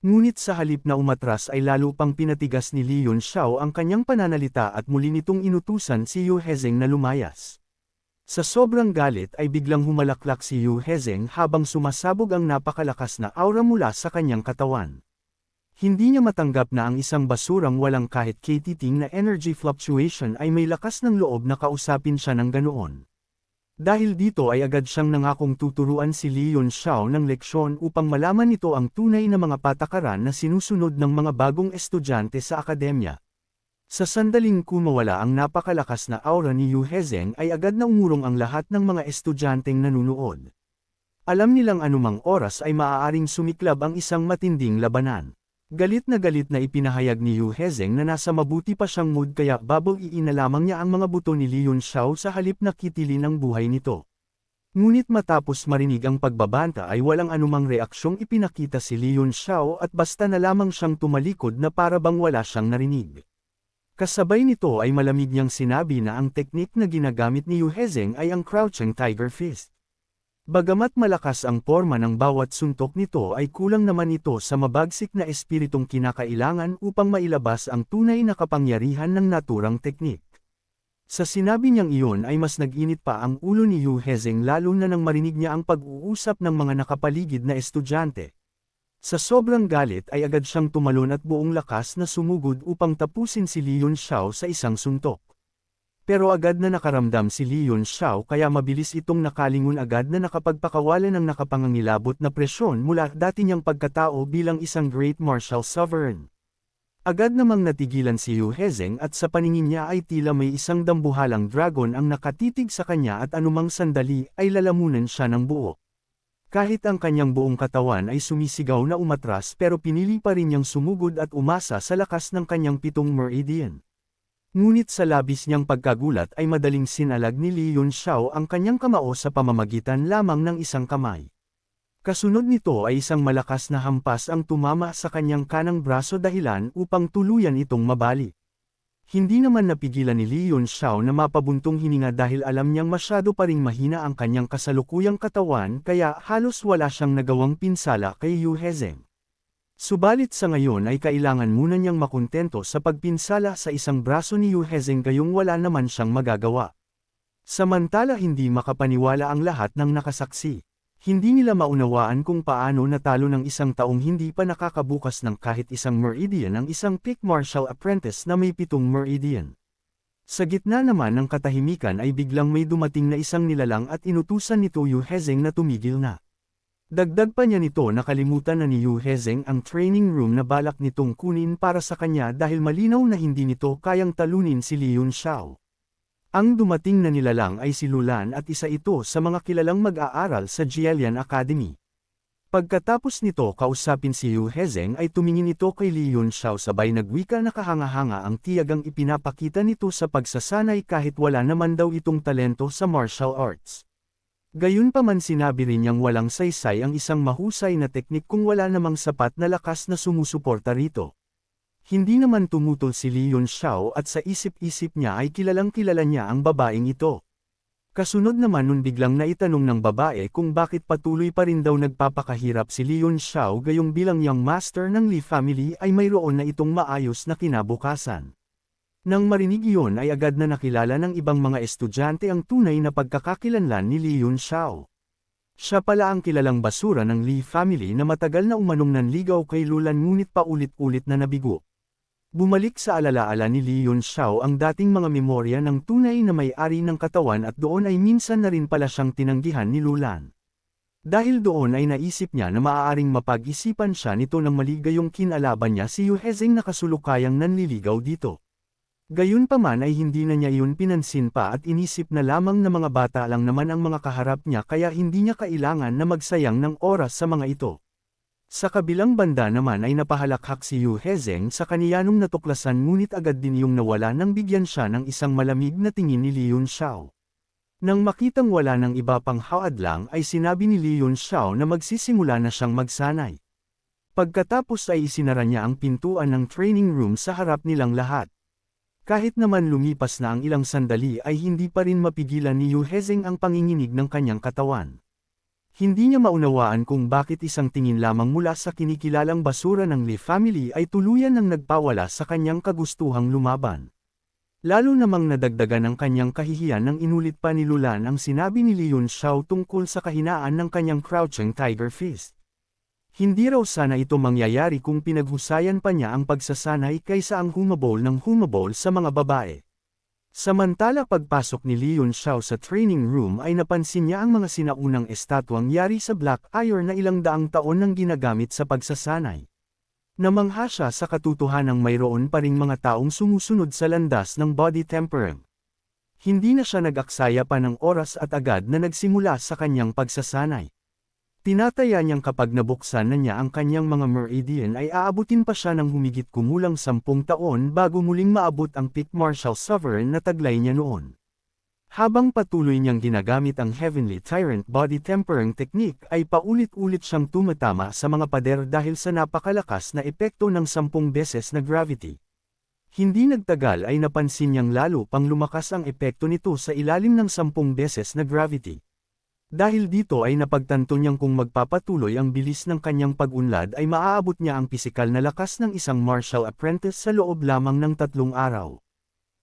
[SPEAKER 1] Ngunit sa halip na umatras ay lalo pang pinatigas ni Li Yunxiao ang kanyang pananalita at muli nitong inutusan si Yu Hezeng na lumayas. Sa sobrang galit ay biglang humalaklak si Yu Hezeng habang sumasabog ang napakalakas na aura mula sa kanyang katawan. Hindi niya matanggap na ang isang basurang walang kahit katiting na energy fluctuation ay may lakas ng loob na kausapin siya ng ganoon. Dahil dito ay agad siyang nangakong tuturuan si Li Yunxiao ng leksyon upang malaman nito ang tunay na mga patakaran na sinusunod ng mga bagong estudyante sa akademya. Sa sandaling kumawala ang napakalakas na aura ni Yu Hezeng ay agad na umurong ang lahat ng mga estudyanteng nanunood. Alam nilang anumang oras ay maaaring sumiklab ang isang matinding labanan. Galit na ipinahayag ni Yu Hezeng na nasa mabuti pa siyang mood kaya babog-iin na lamang niya ang mga buto ni Li Yunxiao sa halip na kitilin ang buhay nito. Ngunit matapos marinig ang pagbabanta ay walang anumang reaksyong ipinakita si Li Yunxiao at basta na lamang siyang tumalikod na para bang wala siyang narinig. Kasabay nito ay malamig niyang sinabi na ang teknik na ginagamit ni Yu Hezeng ay ang Crouching Tiger Fist. Bagamat malakas ang porma ng bawat suntok nito ay kulang naman ito sa mabagsik na espiritong kinakailangan upang mailabas ang tunay na kapangyarihan ng naturang teknik. Sa sinabi niyang iyon ay mas nag-init pa ang ulo ni Yu Hezeng lalo na nang marinig niya ang pag-uusap ng mga nakapaligid na estudyante. Sa sobrang galit ay agad siyang tumalon at buong lakas na sumugod upang tapusin si Li Yunxiao sa isang suntok. Pero agad na nakaramdam si Li Yunxiao kaya mabilis itong nakalingon agad na nakapagpakawalan ng nakapangangilabot na presyon mula dati niyang pagkatao bilang isang Great Martial Sovereign. Agad namang natigilan si Yu Hezeng at sa paningin niya ay tila may isang dambuhalang dragon ang nakatitig sa kanya at anumang sandali ay lalamunan siya ng buo. Kahit ang kanyang buong katawan ay sumisigaw na umatras pero pinili pa rin niyang sumugod at umasa sa lakas ng kanyang 7 meridian. Ngunit sa labis niyang pagkagulat ay madaling sinalag ni Li Yunxiao ang kanyang kamao sa pamamagitan lamang ng isang kamay. Kasunod nito ay isang malakas na hampas ang tumama sa kanyang kanang braso dahilan upang tuluyan itong mabali. Hindi naman napigilan ni Li Yunxiao na mapabuntong hininga dahil alam niyang masyado pa ring mahina ang kanyang kasalukuyang katawan kaya halos wala siyang nagawang pinsala kay Yu Hezeng. Subalit sa ngayon ay kailangan muna niyang makontento sa pagpinsala sa isang braso ni Yu Hezeng gayong wala naman siyang magagawa. Samantala hindi makapaniwala ang lahat ng nakasaksi. Hindi nila maunawaan kung paano natalo ng isang taong hindi pa nakakabukas ng kahit isang meridian ang isang peak martial apprentice na may 7 meridian. Sa gitna naman ng katahimikan ay biglang may dumating na isang nilalang at inutusan nito Yu Hezeng na tumigil na. Dagdag pa niya nito nakalimutan na ni Yu Hezeng ang training room na balak nitong kunin para sa kanya dahil malinaw na hindi nito kayang talunin si Li Yunxiao. Ang dumating na nilalang ay si Lulan at isa ito sa mga kilalang mag-aaral sa Jielian Academy. Pagkatapos nito kausapin si Yu Hezeng ay tumingin ito kay Li Yunxiao sabay nagwika na kahanga-hanga ang tiyagang ipinapakita nito sa pagsasanay kahit wala naman daw itong talento sa martial arts. Gayunpaman sinabi rin niyang walang saysay ang isang mahusay na teknik kung wala namang sapat na lakas na sumusuporta rito. Hindi naman tumutol si Li Yunxiao at sa isip-isip niya ay kilalang-kilala niya ang babaeng ito. Kasunod naman nun biglang naitanong ng babae kung bakit patuloy pa rin daw nagpapakahirap si Li Yunxiao gayong bilang young master ng Li family ay mayroon na itong maayos na kinabukasan. Nang marinig iyon ay agad na nakilala ng ibang mga estudyante ang tunay na pagkakakilanlan ni Li Yunxiao. Siya pala ang kilalang basura ng Li family na matagal na umanong nanligaw kay Lulan ngunit paulit-ulit na nabigo. Bumalik sa alalaala ni Li Yunxiao ang dating mga memorya ng tunay na may-ari ng katawan at doon ay minsan na rin pala siyang tinanggihan ni Lulan. Dahil doon ay naisip niya na maaaring mapag-isipan siya nito ng mali gayong kinalaban niya si Yu Hezeng na kasulukayang nanliligaw dito. Gayunpaman ay hindi na niya iyon pinansin pa at inisip na lamang na mga bata lang naman ang mga kaharap niya kaya hindi niya kailangan na magsayang ng oras sa mga ito. Sa kabilang banda naman ay napahalakhak si Yu Hezeng sa kaniyanong natuklasan ngunit agad din yung nawala nang bigyan siya ng isang malamig na tingin ni Li Yunxiao. Nang makitang wala ng iba pang haadlang ay sinabi ni Li Yunxiao na magsisimula na siyang magsanay. Pagkatapos ay isinara niya ang pintuan ng training room sa harap nilang lahat. Kahit naman lumipas na ang ilang sandali ay hindi pa rin mapigilan ni Yu Hezeng ang panginginig ng kanyang katawan. Hindi niya maunawaan kung bakit isang tingin lamang mula sa kinikilalang basura ng Li family ay tuluyan ng nagpawala sa kanyang kagustuhang lumaban. Lalo namang nadagdagan ang kanyang kahihiyan nang inulit pa ni Lulan ang sinabi ni Li Yunxiao tungkol sa kahinaan ng kanyang crouching tiger fist. Hindi raw sana ito mangyayari kung pinaghusayan pa niya ang pagsasanay kaysa ang humabol sa mga babae. Samantala pagpasok ni Li Yunxiao sa training room ay napansin niya ang mga sinaunang estatwang yari sa Black Iron na ilang daang taon nang ginagamit sa pagsasanay. Namangha siya sa katotohanang mayroon pa ring mga taong sumusunod sa landas ng body tempering. Hindi na siya nag-aksaya pa ng oras at agad na nagsimula sa kanyang pagsasanay. Tinataya niyang kapag nabuksan na niya ang kanyang mga meridian ay aabutin pa siya ng humigit kumulang 10 taon bago muling maabot ang peak martial sovereign na taglay niya noon. Habang patuloy niyang ginagamit ang Heavenly Tyrant Body Tempering Technique ay paulit-ulit siyang tumatama sa mga pader dahil sa napakalakas na epekto ng 10 beses na gravity. Hindi nagtagal ay napansin niyang lalo pang lumakas ang epekto nito sa ilalim ng 10 beses na gravity. Dahil dito ay napagtanto niyang kung magpapatuloy ang bilis ng kanyang pag-unlad ay maaabot niya ang pisikal na lakas ng isang martial apprentice sa loob lamang ng 3 araw.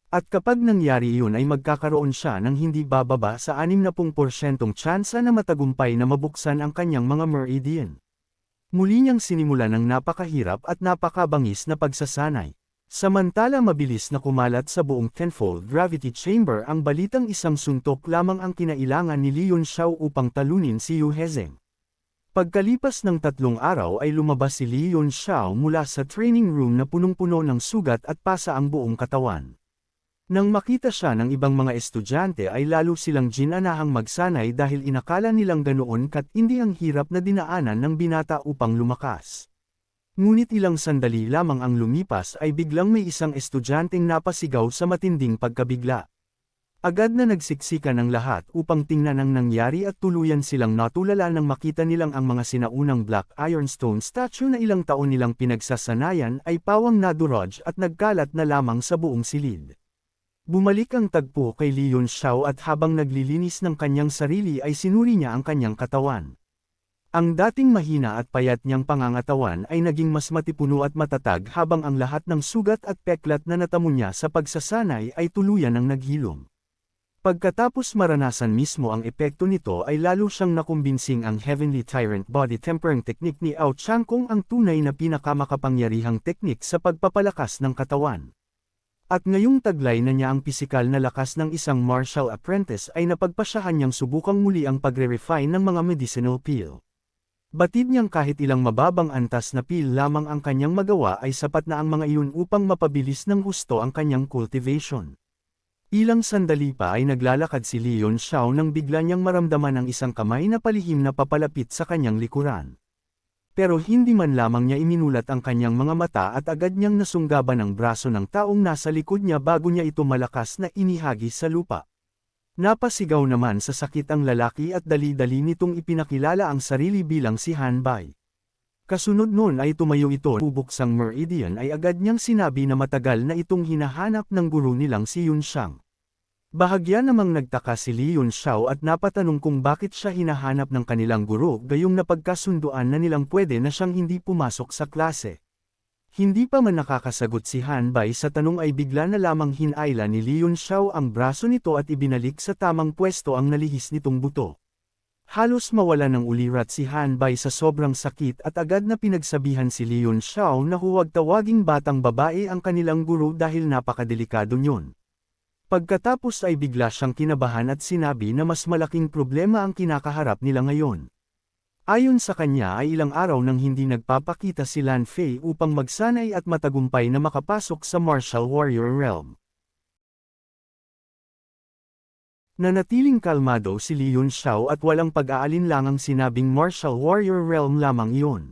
[SPEAKER 1] At kapag nangyari iyon ay magkakaroon siya ng hindi bababa sa 60% tsansa na matagumpay na mabuksan ang kanyang mga meridian. Muli niyang sinimulan ng napakahirap at napakabangis na pagsasanay. Samantala mabilis na kumalat sa buong tenfold gravity chamber ang balitang isang suntok lamang ang kinailangan ni Li Yunxiao upang talunin si Yu Hezeng. Pagkalipas ng 3 araw ay lumabas si Li Yunxiao mula sa training room na punong-puno ng sugat at pasa ang buong katawan. Nang makita siya ng ibang mga estudyante ay lalo silang ginanahang magsanay dahil inakala nilang ganoon kat hindi ang hirap na dinaanan ng binata upang lumakas. Ngunit ilang sandali lamang ang lumipas ay biglang may isang estudyanteng napasigaw sa matinding pagkabigla. Agad na nagsiksikan ang lahat upang tingnan ang nangyari at tuluyan silang natulala nang makita nilang ang mga sinaunang Black Ironstone statue na ilang taon nilang pinagsasanayan ay pawang nadurog at nagkalat na lamang sa buong silid. Bumalik ang tagpo kay Li Yunxiao at habang naglilinis ng kanyang sarili ay sinuri niya ang kanyang katawan. Ang dating mahina at payat niyang pangangatawan ay naging mas matipuno at matatag habang ang lahat ng sugat at peklat na natamo niya sa pagsasanay ay tuluyan ng naghilom. Pagkatapos maranasan mismo ang epekto nito ay lalo siyang nakumbinsing ang Heavenly Tyrant Body Tempering Technique ni Ao Changkong ang tunay na pinakamakapangyarihang teknik sa pagpapalakas ng katawan. At ngayong taglay na niya ang pisikal na lakas ng isang martial apprentice ay napagpasyahan niyang subukang muli ang pagre-refine ng mga medicinal pill. Batid niyang kahit ilang mababang antas na pill lamang ang kanyang magawa ay sapat na ang mga iyon upang mapabilis ng husto ang kanyang cultivation. Ilang sandali pa ay naglalakad si Li Yunxiao nang bigla niyang maramdaman ang isang kamay na palihim na papalapit sa kanyang likuran. Pero hindi man lamang niya iminulat ang kanyang mga mata at agad niyang nasunggaban ang braso ng taong nasa likod niya bago niya ito malakas na inihagis sa lupa. Napasigaw naman sa sakit ang lalaki at dali-dali nitong ipinakilala ang sarili bilang si Han Bai. Kasunod nun ay tumayo ito bubuksang meridian ay agad niyang sinabi na matagal na itong hinahanap ng guro nilang si Yunxiang. Bahagya namang nagtaka si Li Yunxiao at napatanong kung bakit siya hinahanap ng kanilang guro gayong napagkasunduan na nilang pwede na siyang hindi pumasok sa klase. Hindi pa man nakakasagot si Han Bai sa tanong ay bigla na lamang hinayla ni Li Yunxiao ang braso nito at ibinalik sa tamang pwesto ang nalihis nitong buto. Halos mawala ng ulirat si Han Bai sa sobrang sakit at agad na pinagsabihan si Li Yunxiao na huwag tawaging batang babae ang kanilang guro dahil napakadelikado niyon. Pagkatapos ay bigla siyang kinabahan at sinabi na mas malaking problema ang kinakaharap nila ngayon. Ayon sa kanya ay ilang araw nang hindi nagpapakita si Lan Fei upang magsanay at matagumpay na makapasok sa martial warrior realm. Nanatiling kalmado si Li Yunxiao at walang pag-aalinlangang sinabing martial warrior realm lamang iyon.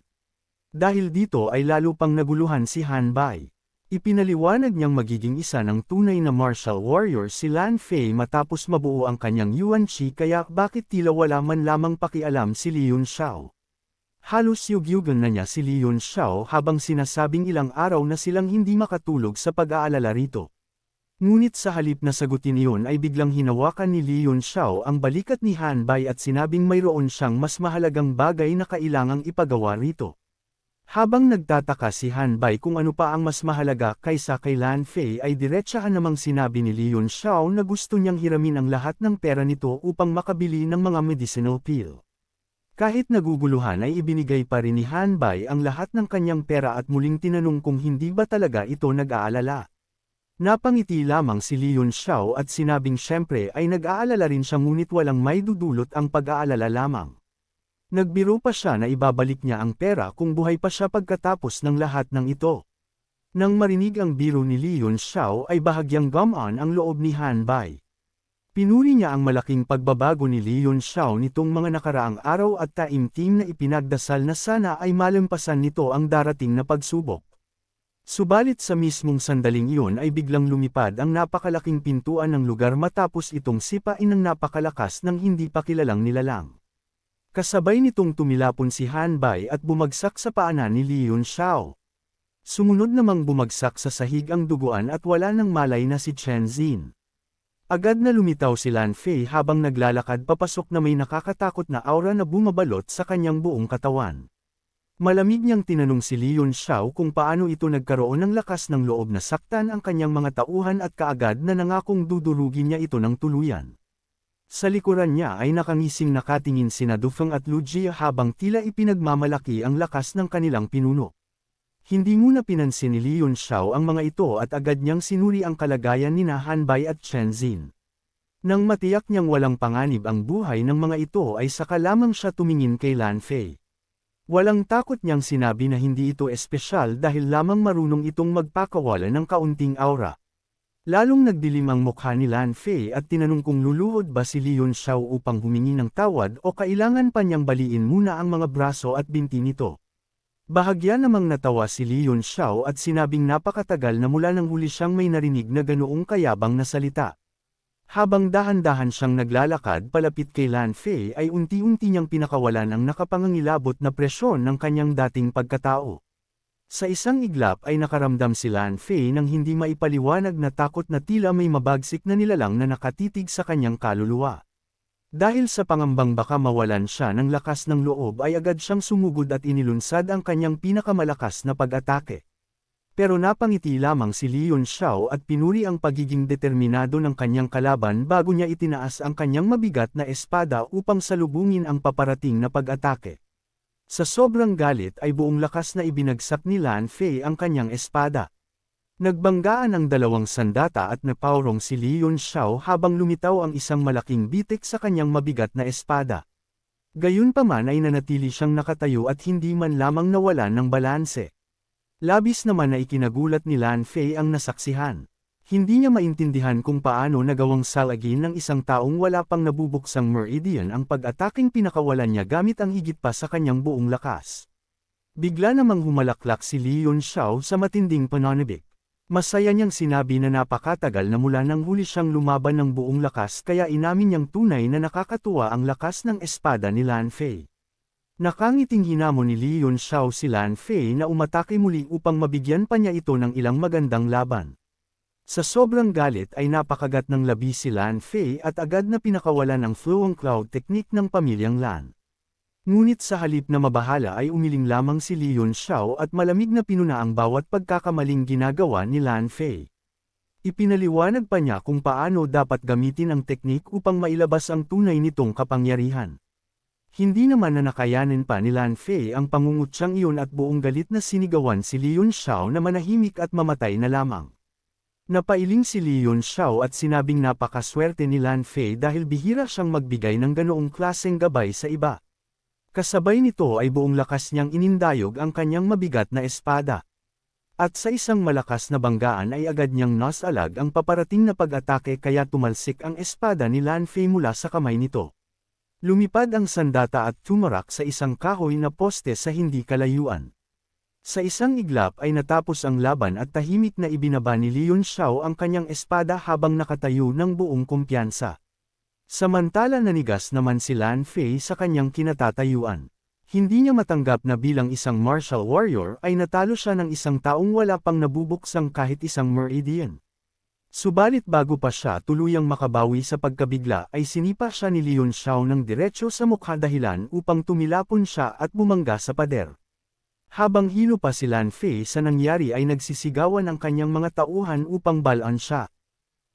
[SPEAKER 1] Dahil dito ay lalo pang naguluhan si Han Bai. Ipinaliwanag niyang magiging isa ng tunay na martial warrior si Lan Fei matapos mabuo ang kanyang Yuan Qi kaya bakit tila wala man lamang pakialam si Li Yunxiao. Halos yugyugan na niya si Li Yunxiao habang sinasabing ilang araw na silang hindi makatulog sa pag-aalala rito. Ngunit sa halip na sagutin iyon ay biglang hinawakan ni Li Yunxiao ang balikat ni Han Bai at sinabing mayroon siyang mas mahalagang bagay na kailangang ipagawa rito. Habang nagtataka si Han Bai kung ano pa ang mas mahalaga kaysa kay Lan Fei ay diretsahan namang sinabi ni Li Yunxiao na gusto niyang hiramin ang lahat ng pera nito upang makabili ng mga medicinal pill. Kahit naguguluhan ay ibinigay pa rin ni Han Bai ang lahat ng kanyang pera at muling tinanong kung hindi ba talaga ito nag-aalala. Napangiti lamang si Li Yunxiao at sinabing syempre ay nag-aalala rin siya ngunit walang may dudulot ang pag-aalala lamang. Nagbiro pa siya na ibabalik niya ang pera kung buhay pa siya pagkatapos ng lahat ng ito. Nang marinig ang biro ni Li Yunxiao ay bahagyang gumaan ang loob ni Han Bai. Pinuri niya ang malaking pagbabago ni Li Yunxiao nitong mga nakaraang araw at taimtim na ipinagdasal na sana ay malampasan nito ang darating na pagsubok. Subalit sa mismong sandaling iyon ay biglang lumipad ang napakalaking pintuan ng lugar matapos itong sipain ng napakalakas ng hindi pa kilalang nilalang. Kasabay nitong tumilapon si Han Bai at bumagsak sa paanan ni Li Yunxiao. Sumunod namang bumagsak sa sahig ang duguan at wala nang malay na si Chen Xin. Agad na lumitaw si Lan Fei habang naglalakad papasok na may nakakatakot na aura na bumabalot sa kanyang buong katawan. Malamig niyang tinanong si Li Yunxiao kung paano ito nagkaroon ng lakas ng loob na saktan ang kanyang mga tauhan at kaagad na nangakong dudurugin niya ito ng tuluyan. Sa likuran niya ay nakangising nakatingin sina Dufeng at Lu Jia habang tila ipinagmamalaki ang lakas ng kanilang pinuno. Hindi muna pinansin ni Li Yunxiao ang mga ito at agad niyang sinuri ang kalagayan ni Han Bai at Chen Xin. Nang matiyak niyang walang panganib ang buhay ng mga ito ay saka lamang siya tumingin kay Lan Fei. Walang takot niyang sinabi na hindi ito espesyal dahil lamang marunong itong magpakawala ng kaunting aura. Lalong nagdilim ang mukha ni Lan Fei at tinanong kung luluhod ba si Li Yunxiao upang humingi ng tawad o kailangan pa niyang baliin muna ang mga braso at binti nito. Bahagya namang natawa si Li Yunxiao at sinabing napakatagal na mula nang huli siyang may narinig na ganoong kayabang na salita. Habang dahan-dahan siyang naglalakad palapit kay Lan Fei ay unti-unti niyang pinakawalan ang nakapangangilabot na presyon ng kanyang dating pagkatao. Sa isang iglap ay nakaramdam si Lan Fei ng hindi maipaliwanag na takot na tila may mabagsik na nilalang na nakatitig sa kanyang kaluluwa. Dahil sa pangambang baka mawalan siya ng lakas ng loob ay agad siyang sumugod at inilunsad ang kanyang pinakamalakas na pag-atake. Pero napangiti lamang si Li Yunxiao at pinuri ang pagiging determinado ng kanyang kalaban bago niya itinaas ang kanyang mabigat na espada upang salubungin ang paparating na pag-atake. Sa sobrang galit ay buong lakas na ibinagsak ni Lan Fei ang kanyang espada. Nagbanggaan ang dalawang sandata at napaurong si Li Yunxiao habang lumitaw ang isang malaking bitik sa kanyang mabigat na espada. Gayunpaman ay nanatili siyang nakatayo at hindi man lamang nawalan ng balanse. Labis naman na ikinagulat ni Lan Fei ang nasaksihan. Hindi niya maintindihan kung paano nagawang salagin ng isang taong wala pang nabubuksang meridian ang pag-ataking pinakawalan niya gamit ang higit pa sa kanyang buong lakas. Bigla namang humalaklak si Li Yunxiao sa matinding pananabik. Masaya niyang sinabi na napakatagal na mula nang huli siyang lumaban ng buong lakas kaya inamin niyang tunay na nakakatuwa ang lakas ng espada ni Lan Fei. Nakangiting hinamon ni Li Yunxiao si Lan Fei na umatake muli upang mabigyan pa niya ito ng ilang magandang laban. Sa sobrang galit ay napakagat ng labi si Lan Fei at agad na pinakawalan ang flowing cloud technique ng pamilyang Lan. Ngunit sa halip na mabahala ay umiling lamang si Li Yunxiao at malamig na pinuna ang bawat pagkakamaling ginagawa ni Lan Fei. Ipinaliwanag pa niya kung paano dapat gamitin ang teknik upang mailabas ang tunay nitong kapangyarihan. Hindi naman na nakayanin pa ni Lan Fei ang pangungutyang iyon at buong galit na sinigawan si Li Yunxiao na manahimik at mamatay na lamang. Napailing si Li Yunxiao at sinabing napakaswerte ni Lan Fei dahil bihira siyang magbigay ng ganoong klaseng gabay sa iba. Kasabay nito ay buong lakas niyang inindayog ang kanyang mabigat na espada. At sa isang malakas na banggaan ay agad niyang nasalag ang paparating na pag-atake kaya tumalsik ang espada ni Lan Fei mula sa kamay nito. Lumipad ang sandata at tumarak sa isang kahoy na poste sa hindi kalayuan. Sa isang iglap ay natapos ang laban at tahimik na ibinaba ni Leon Xiao ang kanyang espada habang nakatayo ng buong kumpiyansa. Samantala nanigas naman si Lan Fei sa kanyang kinatatayuan. Hindi niya matanggap na bilang isang martial warrior ay natalo siya ng isang taong wala pang nabubuksang kahit isang meridian. Subalit bago pa siya tuluyang makabawi sa pagkabigla ay sinipa siya ni Leon Xiao ng diretso sa mukha dahilan upang tumilapon siya at bumangga sa pader. Habang hilo pa si Lan Fei sa nangyari ay nagsisigawan ang kanyang mga tauhan upang balaan siya.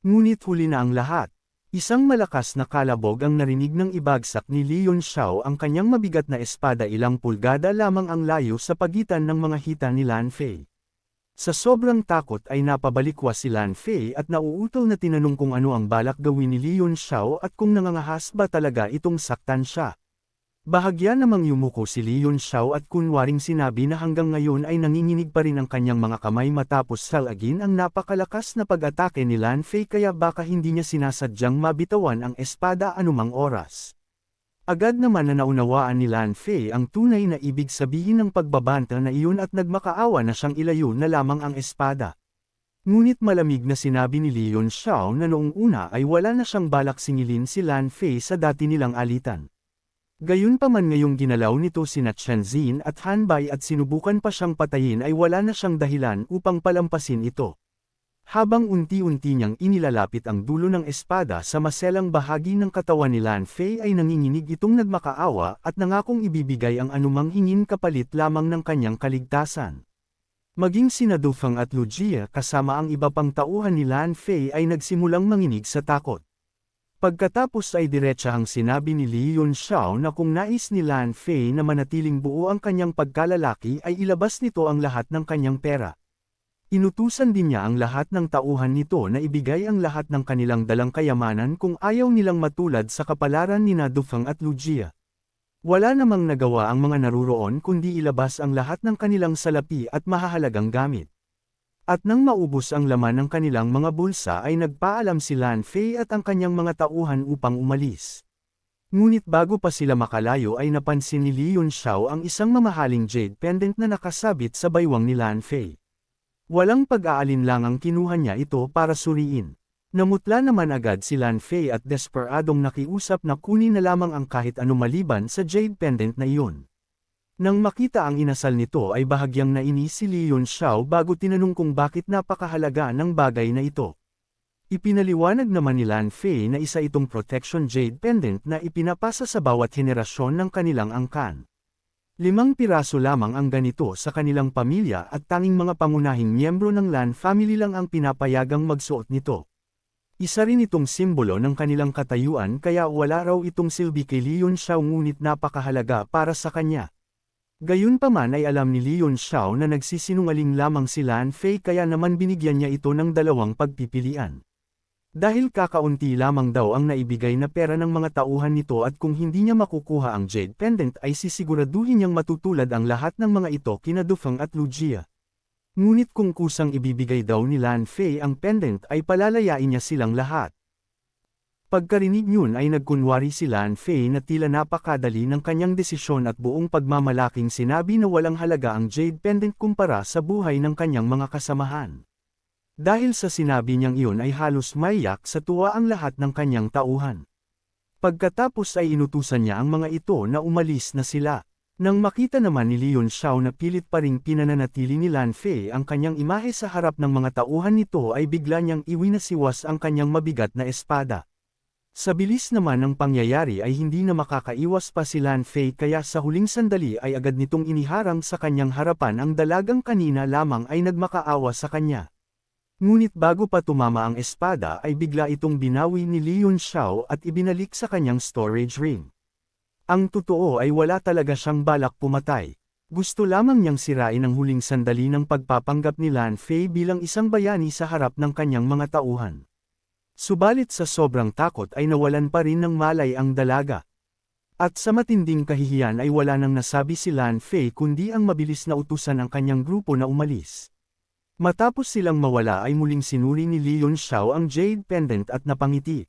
[SPEAKER 1] Ngunit huli na ang lahat. Isang malakas na kalabog ang narinig ng ibagsak ni Leon Xiao ang kanyang mabigat na espada ilang pulgada lamang ang layo sa pagitan ng mga hita ni Lan Fei. Sa sobrang takot ay napabalikwas si Lan Fei at nauutol na tinanong kung ano ang balak gawin ni Leon Xiao at kung nangangahas ba talaga itong saktan siya. Bahagya namang yumuko si Leon Xiao at kunwaring sinabi na hanggang ngayon ay nanginginig pa rin ang kanyang mga kamay matapos salagin ang napakalakas na pag-atake ni Lan Fei kaya baka hindi niya sinasadyang mabitawan ang espada anumang oras. Agad naman na naunawaan ni Lan Fei ang tunay na ibig sabihin ng pagbabanta na iyon at nagmakaawa na siyang ilayo na lamang ang espada. Ngunit malamig na sinabi ni Leon Xiao na noong una ay wala na siyang balak singilin si Lan Fei sa dati nilang alitan. Gayunpaman ngayong ginalaw nito sina Chen Xin at Han Bai at sinubukan pa siyang patayin ay wala na siyang dahilan upang palampasin ito. Habang unti-unti niyang inilalapit ang dulo ng espada sa maselang bahagi ng katawan ni Lan Fei ay nanginginig itong nagmakaawa at nangakong ibibigay ang anumang hingin kapalit lamang ng kanyang kaligtasan. Maging sina Du Feng at Lu Jie kasama ang iba pang tauhan ni Lan Fei ay nagsimulang manginig sa takot. Pagkatapos ay diretsahang sinabi ni Leon Xiao na kung nais ni Lan Fei na manatiling buo ang kanyang pagkalalaki ay ilabas nito ang lahat ng kanyang pera. Inutusan din niya ang lahat ng tauhan nito na ibigay ang lahat ng kanilang dalang kayamanan kung ayaw nilang matulad sa kapalaran ni Du Feng at Lu Jie. Wala namang nagawa ang mga naruroon kundi ilabas ang lahat ng kanilang salapi at mahahalagang gamit. At nang maubos ang laman ng kanilang mga bulsa ay nagpaalam si Lan Fei at ang kanyang mga tauhan upang umalis. Ngunit bago pa sila makalayo ay napansin ni Leon Xiao ang isang mamahaling jade pendant na nakasabit sa baywang ni Lan Fei. Walang pag-aalinlangang kinuha niya ito para suriin. Namutla naman agad si Lan Fei at desperadong nakiusap na kunin na lamang ang kahit ano maliban sa jade pendant na iyon. Nang makita ang inasal nito ay bahagyang nainis si Leon Xiao bago tinanong kung bakit napakahalaga ng bagay na ito. Ipinaliwanag naman ni Lan Fei na isa itong protection jade pendant na ipinapasa sa bawat henerasyon ng kanilang angkan. 5 piraso lamang ang ganito sa kanilang pamilya at tanging mga pangunahing miyembro ng Lan family lang ang pinapayagang magsuot nito. Isa rin itong simbolo ng kanilang katayuan kaya wala raw itong silbi kay Leon Xiao ngunit napakahalaga para sa kanya. Gayunpaman ay alam ni Leon Xiao na nagsisinungaling lamang si Lan Fei kaya naman binigyan niya ito ng dalawang pagpipilian. Dahil kakaunti lamang daw ang naibigay na pera ng mga tauhan nito at kung hindi niya makukuha ang jade pendant ay sisiguraduhin niyang matutulad ang lahat ng mga ito kina Du Feng at Lu Jie. Ngunit kung kusang ibibigay daw ni Lan Fei ang pendant ay palalayain niya silang lahat. Pagkarinig niyon ay nagkunwari si Lan Fei na tila napakadali ng kanyang desisyon at buong pagmamalaking sinabi na walang halaga ang jade pendant kumpara sa buhay ng kanyang mga kasamahan. Dahil sa sinabi niyang iyon ay halos maiyak sa tuwa ang lahat ng kanyang tauhan. Pagkatapos ay inutusan niya ang mga ito na umalis na sila. Nang makita naman ni Leon Xiao na pilit pa ring pinananatili ni Lan Fei ang kanyang imahe sa harap ng mga tauhan nito ay bigla niyang iwinasiwas ang kanyang mabigat na espada. Sa bilis naman ng pangyayari ay hindi na makakaiwas pa si Lan Fei kaya sa huling sandali ay agad nitong iniharang sa kanyang harapan ang dalagang kanina lamang ay nagmakaawa sa kanya. Ngunit bago pa tumama ang espada ay bigla itong binawi ni Leon Xiao at ibinalik sa kanyang storage ring. Ang totoo ay wala talaga siyang balak pumatay. Gusto lamang niyang sirain ang huling sandali ng pagpapanggap ni Lan Fei bilang isang bayani sa harap ng kanyang mga tauhan. Subalit sa sobrang takot ay nawalan pa rin ng malay ang dalaga. At sa matinding kahihiyan ay wala nang nasabi si Lan Fei kundi ang mabilis na utusan ng kanyang grupo na umalis. Matapos silang mawala ay muling sinuri ni Li Yunxiao ang Jade Pendant at napangiti.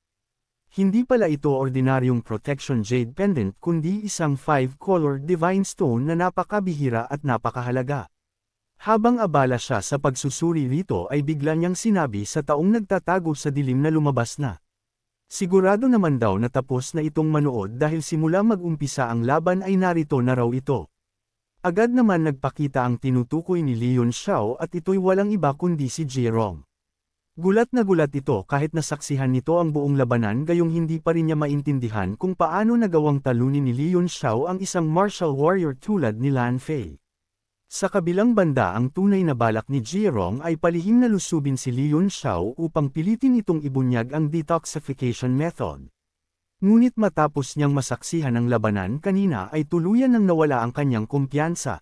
[SPEAKER 1] Hindi pala ito ordinaryong Protection Jade Pendant kundi isang 5-color Divine Stone na napakabihira at napakahalaga. Habang abala siya sa pagsusuri rito ay bigla niyang sinabi sa taong nagtatago sa dilim na lumabas na. Sigurado naman daw na tapos na itong manood dahil simula mag-umpisa ang laban ay narito na raw ito. Agad naman nagpakita ang tinutukoy ni Li Yunxiao at ito'y walang iba kundi si Jirong. Gulat na gulat ito kahit nasaksihan nito ang buong labanan gayong hindi pa rin niya maintindihan kung paano nagawang talunin ni Li Yunxiao ang isang martial warrior tulad ni Lan Fei. Sa kabilang banda ang tunay na balak ni Jirong ay palihim na lusubin si Li Yunxiao upang pilitin itong ibunyag ang detoxification method. Ngunit matapos niyang masaksihan ang labanan kanina ay tuluyan nang nawala ang kanyang kumpiyansa.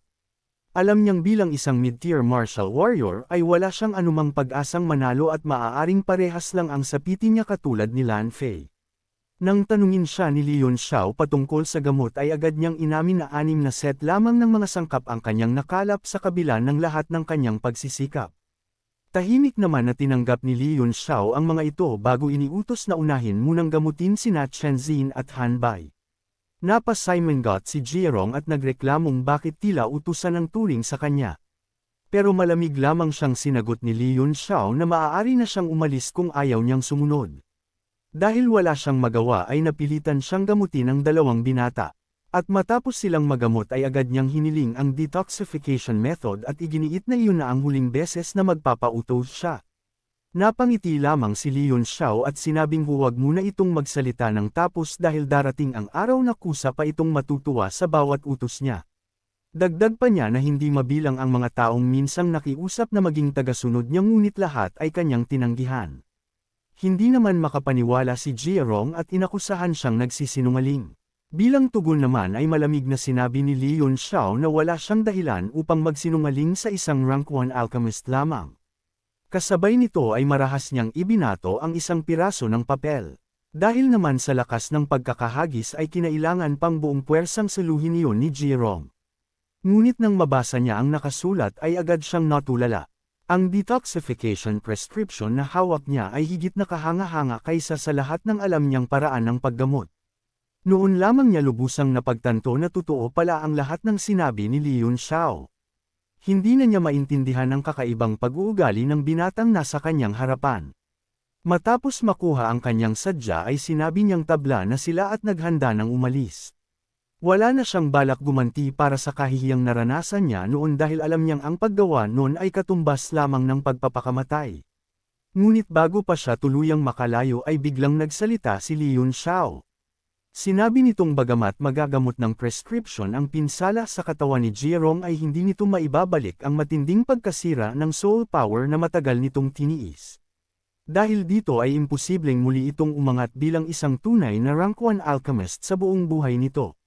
[SPEAKER 1] Alam niyang bilang isang mid-tier martial warrior ay wala siyang anumang pag-asang manalo at maaaring parehas lang ang sapitin niya katulad ni Lan Fei. Nang tanungin siya ni Li Yunxiao patungkol sa gamot ay agad niyang inamin na 6 na set lamang ng mga sangkap ang kanyang nakalap sa kabila ng lahat ng kanyang pagsisikap. Tahimik naman na tinanggap ni Li Yunxiao ang mga ito bago iniutos na unahin munang gamutin sina Chen Xin at Han Bai. Napasimangot si Jirong at nagreklamong bakit tila utusan ng turing sa kanya. Pero malamig lamang siyang sinagot ni Li Yunxiao na maaari na siyang umalis kung ayaw niyang sumunod. Dahil wala siyang magawa ay napilitan siyang gamutin ang dalawang binata. At matapos silang magamot ay agad niyang hiniling ang detoxification method at iginiit na iyon na ang huling beses na magpapautos siya. Napangiti lamang si Li Yunxiao at sinabing huwag muna itong magsalita ng tapos dahil darating ang araw na kusa pa itong matutuwa sa bawat utos niya. Dagdag pa niya na hindi mabilang ang mga taong minsang nakiusap na maging tagasunod niya ngunit lahat ay kanyang tinanggihan. Hindi naman makapaniwala si Jirong at inakusahan siyang nagsisinungaling. Bilang tugon naman ay malamig na sinabi ni Li Yunxiao na wala siyang dahilan upang magsinungaling sa isang rank 1 alchemist lamang. Kasabay nito ay marahas niyang ibinato ang isang piraso ng papel. Dahil naman sa lakas ng pagkakahagis ay kinailangan pang buong puwersang saluhin iyon ni Jirong. Ngunit nang mabasa niya ang nakasulat ay agad siyang natulala. Ang detoxification prescription na hawak niya ay higit na kahanga-hanga kaysa sa lahat ng alam niyang paraan ng paggamot. Noon lamang niya lubusang napagtanto na totoo pala ang lahat ng sinabi ni Li Yunxiao. Hindi na niya maintindihan ang kakaibang pag-uugali ng binatang nasa kanyang harapan. Matapos makuha ang kanyang sadya ay sinabi niyang tabla na sila at naghanda ng umalis. Wala na siyang balak gumanti para sa kahihiyang naranasan niya noon dahil alam niyang ang paggawa noon ay katumbas lamang ng pagpapakamatay. Ngunit bago pa siya tuluyang makalayo ay biglang nagsalita si Li Yunxiao. Sinabi nitong bagamat magagamot ng prescription ang pinsala sa katawan ni Jirong ay hindi nito maibabalik ang matinding pagkasira ng soul power na matagal nitong tiniis. Dahil dito ay imposibleng muli itong umangat bilang isang tunay na rank 1 alchemist sa buong buhay nito.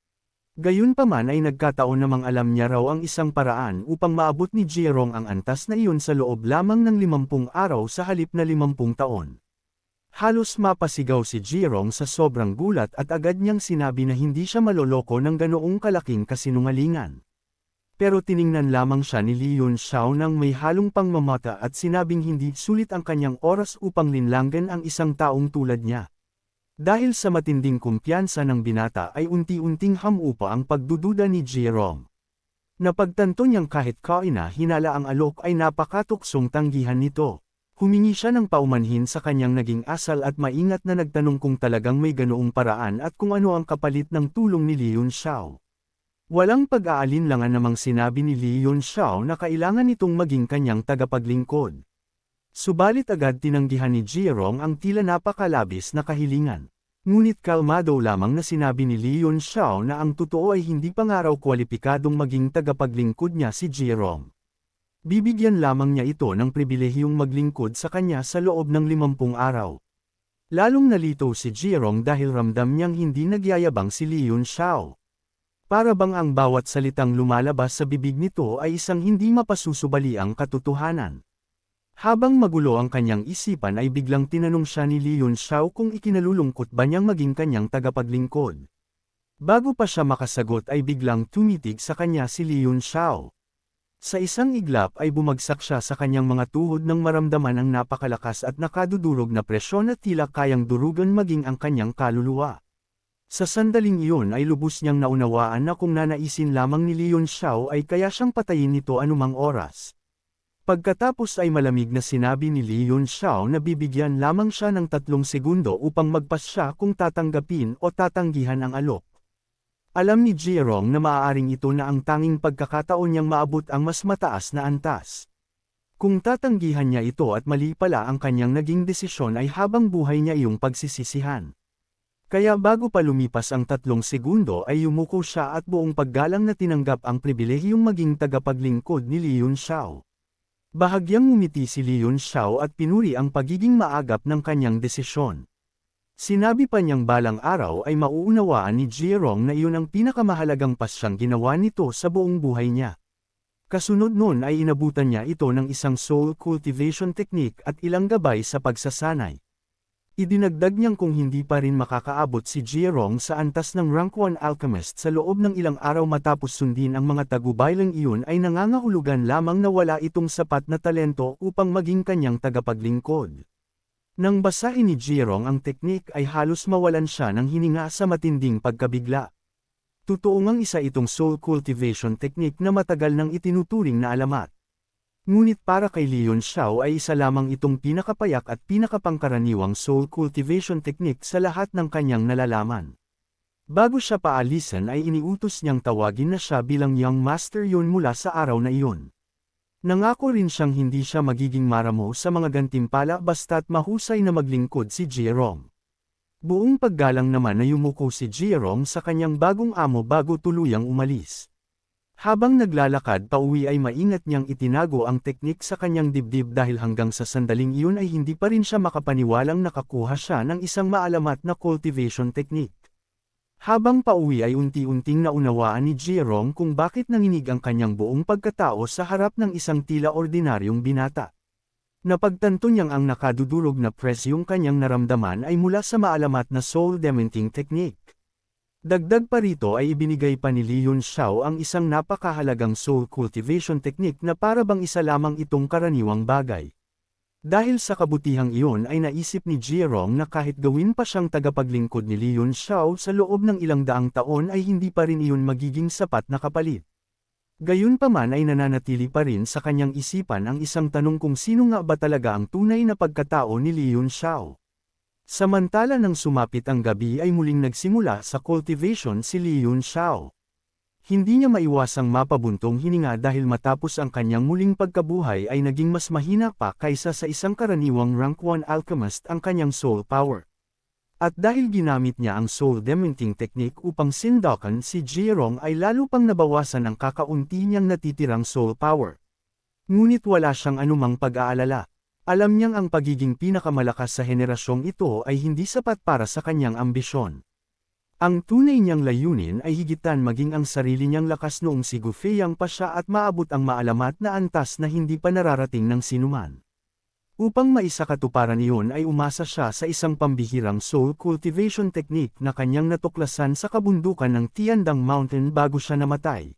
[SPEAKER 1] Gayunpaman ay nagkataon namang alam niya raw ang isang paraan upang maabot ni Jirong ang antas na iyon sa loob lamang ng 50 araw sa halip na 50 taon. Halos mapasigaw si Jirong sa sobrang gulat at agad niyang sinabi na hindi siya maloloko ng ganoong kalaking kasinungalingan. Pero tiningnan lamang siya ni Li Yunxiao nang may halong pangmamata at sinabing hindi sulit ang kanyang oras upang linlanggan ang isang taong tulad niya. Dahil sa matinding kumpiyansa ng binata ay unti-unting hamupa ang pagdududa ni Jirong. Napagtanto niyang kahit hinala ang alok ay napakatuksong tanggihan nito. Humingi siya ng paumanhin sa kanyang naging asal at maingat na nagtanong kung talagang may ganoong paraan at kung ano ang kapalit ng tulong ni Li Yunxiao. Walang pag-aalinlangan namang sinabi ni Li Yunxiao na kailangan nitong maging kanyang tagapaglingkod. Subalit agad tinanggihan ni Jirong ang tila napakalabis na kahilingan. Ngunit kalmado lamang na sinabi ni Li Yunxiao na ang totoo ay hindi pa nga raw kwalipikadong maging tagapaglingkod niya si Jirong. Bibigyan lamang niya ito ng pribilehiyong maglingkod sa kanya sa loob ng 50 araw. Lalong nalito si Jirong dahil ramdam niyang hindi nagyayabang si Li Yunxiao. Para bang ang bawat salitang lumalabas sa bibig nito ay isang hindi mapasusubaliang katotohanan. Habang magulo ang kanyang isipan ay biglang tinanong siya ni Li Yunxiao kung ikinalulungkot ba niyang maging kanyang tagapaglingkod. Bago pa siya makasagot ay biglang tumitig sa kanya si Leon Xiao. Sa isang iglap ay bumagsak siya sa kanyang mga tuhod nang maramdaman ang napakalakas at nakadudurog na presyon na tila kayang durugan maging ang kanyang kaluluwa. Sa sandaling iyon ay lubos niyang naunawaan na kung nanaisin lamang ni Leon Xiao ay kaya siyang patayin nito anumang oras. Pagkatapos ay malamig na sinabi ni Leon Xiao na bibigyan lamang siya ng 3 segundo upang magpasya kung tatanggapin o tatanggihan ang alok. Alam ni Jierong na maaaring ito na ang tanging pagkakataon niyang maabot ang mas mataas na antas. Kung tatanggihan niya ito at mali pala ang kanyang naging desisyon ay habang buhay niya iyong pagsisisihan. Kaya bago pa lumipas ang 3 segundo ay yumuko siya at buong paggalang na tinanggap ang pribilehiyong maging tagapaglingkod ni Leon Xiao. Bahagyang ngumiti si Leon Xiao at pinuri ang pagiging maagap ng kanyang desisyon. Sinabi pa niyang balang araw ay mauunawaan ni Jierong na iyon ang pinakamahalagang pasyang ginawa nito sa buong buhay niya. Kasunod nun ay inabutan niya ito ng isang soul cultivation technique at ilang gabay sa pagsasanay. Idinagdag niyang kung hindi pa rin makakaabot si Jierong sa antas ng Rank 1 Alchemist sa loob ng ilang araw matapos sundin ang mga tagubaylang iyon ay nangangahulugan lamang na wala itong sapat na talento upang maging kanyang tagapaglingkod. Nang basahin ni Jierong ang teknik ay halos mawalan siya ng hininga sa matinding pagkabigla. Totoo ngang isa itong soul cultivation technique na matagal nang itinuturing na alamat. Ngunit para kay Leon Xiao ay isa lamang itong pinakapayak at pinakapangkaraniwang soul cultivation technique sa lahat ng kanyang nalalaman. Bago siya paalisan ay iniutos niyang tawagin na siya bilang Young Master yun mula sa araw na iyon. Nangako rin siyang hindi siya magiging maramo sa mga gantimpala basta't mahusay na maglingkod si Jierong. Buong paggalang naman na yumuko si Jierong sa kanyang bagong amo bago tuluyang umalis. Habang naglalakad pauwi ay maingat niyang itinago ang teknik sa kanyang dibdib dahil hanggang sa sandaling iyon ay hindi pa rin siya makapaniwalang nakakuha siya ng isang maalamat na cultivation technique. Habang pauwi ay unti-unting naunawaan ni Jierong kung bakit nanginig ang kanyang buong pagkatao sa harap ng isang tila ordinaryong binata. Napagtanto niyang ang nakadudurog na presyong kanyang naramdaman ay mula sa maalamat na soul dementing technique. Dagdag pa rito ay ibinigay pa ni Leon Xiao ang isang napakahalagang soul cultivation technique na para bang isa lamang itong karaniwang bagay. Dahil sa kabutihang iyon ay naisip ni Jierong na kahit gawin pa siyang tagapaglingkod ni Leon Xiao sa loob ng ilang daang taon ay hindi pa rin iyon magiging sapat na kapalit. Gayunpaman ay nananatili pa rin sa kanyang isipan ang isang tanong kung sino nga ba talaga ang tunay na pagkatao ni Leon Xiao. Samantala nang sumapit ang gabi ay muling nagsimula sa cultivation si Leon Xiao. Hindi niya maiwasang mapabuntong hininga dahil matapos ang kanyang muling pagkabuhay ay naging mas mahina pa kaysa sa isang karaniwang Rank 1 Alchemist ang kanyang soul power. At dahil ginamit niya ang soul dementing technique upang sindakan si Jierong ay lalo pang nabawasan ang kakaunti niyang natitirang soul power. Ngunit wala siyang anumang pag-aalala. Alam niyang ang pagiging pinakamalakas sa henerasyong ito ay hindi sapat para sa kanyang ambisyon. Ang tunay niyang layunin ay higitan maging ang sarili niyang lakas noong si Gu Feiyang pa siya at maabot ang maalamat na antas na hindi pa nararating ng sinuman. Upang maisakatuparan iyon ay umasa siya sa isang pambihirang soul cultivation technique na kanyang natuklasan sa kabundukan ng Tiandang Mountain bago siya namatay.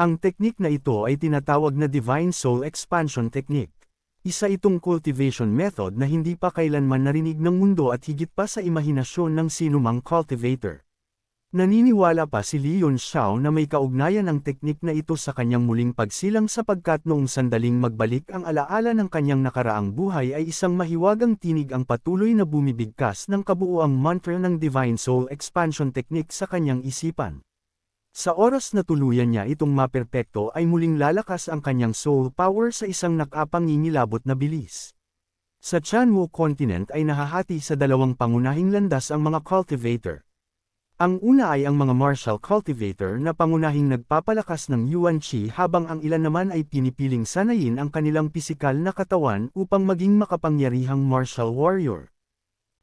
[SPEAKER 1] Ang technique na ito ay tinatawag na Divine Soul Expansion Technique. Isa itong cultivation method na hindi pa kailanman narinig ng mundo at higit pa sa imahinasyon ng sinumang cultivator. Naniniwala pa si Leon Xiao na may kaugnayan ang teknik na ito sa kanyang muling pagsilang sapagkat noong sandaling magbalik ang alaala ng kanyang nakaraang buhay ay isang mahiwagang tinig ang patuloy na bumibigkas ng kabuuang mantra ng Divine Soul Expansion Technique sa kanyang isipan. Sa oras na tuluyan niya itong maperpekto ay muling lalakas ang kanyang soul power sa isang nakapangingilabot na bilis. Sa Chanwu Continent ay nahahati sa dalawang pangunahing landas ang mga cultivator. Ang una ay ang mga martial cultivator na pangunahing nagpapalakas ng Yuan Qi habang ang ilan naman ay pinipiling sanayin ang kanilang pisikal na katawan upang maging makapangyarihang martial warrior.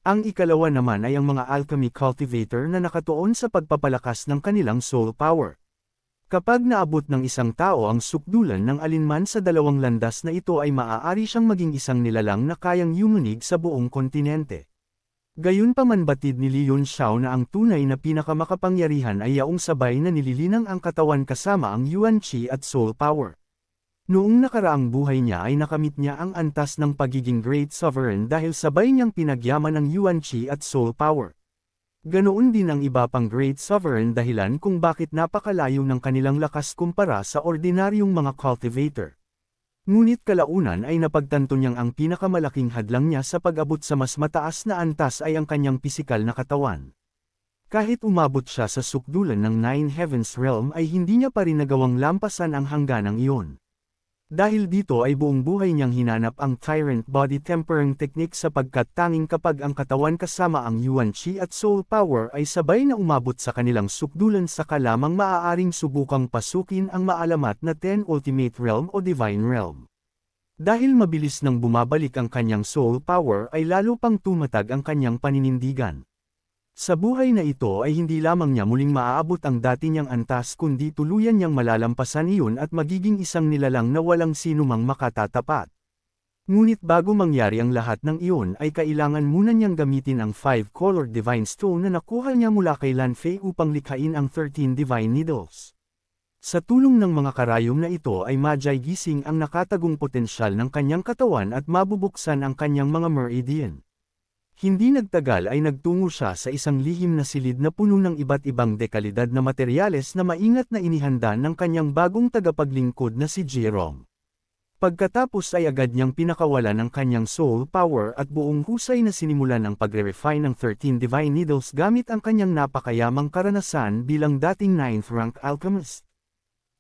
[SPEAKER 1] Ang ikalawa naman ay ang mga alchemy cultivator na nakatuon sa pagpapalakas ng kanilang soul power. Kapag naabot ng isang tao ang sukdulan ng alinman sa dalawang landas na ito ay maaari siyang maging isang nilalang na kayang yumunig sa buong kontinente. Gayunpaman batid ni Leon Xiao na ang tunay na pinakamakapangyarihan ay yaong sabay na nililinang ang katawan kasama ang Yuan Qi at Soul Power. Noong nakaraang buhay niya ay nakamit niya ang antas ng pagiging Great Sovereign dahil sabay niyang pinagyaman ang Yuan Qi at Soul Power. Ganoon din ang iba pang Great Sovereign dahilan kung bakit napakalayo ng kanilang lakas kumpara sa ordinaryong mga cultivator. Ngunit kalaunan ay napagtanto niyang ang pinakamalaking hadlang niya sa pag-abot sa mas mataas na antas ay ang kanyang pisikal na katawan. Kahit umabot siya sa sukdulan ng Nine Heavens Realm ay hindi niya pa rin nagawang lampasan ang hangganang iyon. Dahil dito ay buong buhay niyang hinanap ang Tyrant Body Tempering Technique sapagkat tanging kapag ang katawan kasama ang Yuan Qi at Soul Power ay sabay na umabot sa kanilang sukdulan saka lamang maaaring subukang pasukin ang maalamat na Ten Ultimate Realm o Divine Realm. Dahil mabilis nang bumabalik ang kanyang Soul Power ay lalo pang tumatag ang kanyang paninindigan. Sa buhay na ito ay hindi lamang niya muling maaabot ang dati niyang antas kundi tuluyan niyang malalampasan iyon at magiging isang nilalang na walang sinumang makatatapat. Ngunit bago mangyari ang lahat ng iyon ay kailangan muna niyang gamitin ang 5-color Divine Stone na nakuha niya mula kay Lan Fei upang likhain ang 13 Divine Needles. Sa tulong ng mga karayom na ito ay Magi-gising ang nakatagong potensyal ng kanyang katawan at mabubuksan ang kanyang mga meridian. Hindi nagtagal ay nagtungo siya sa isang lihim na silid na puno ng iba't ibang dekalidad na materyales na maingat na inihanda ng kanyang bagong tagapaglingkod na si Jerome. Pagkatapos ay agad niyang pinakawalan ng kanyang soul power at buong husay na sinimulan ang pagre-refine ng 13 Divine Needles gamit ang kanyang napakayamang karanasan bilang dating 9th rank alchemist.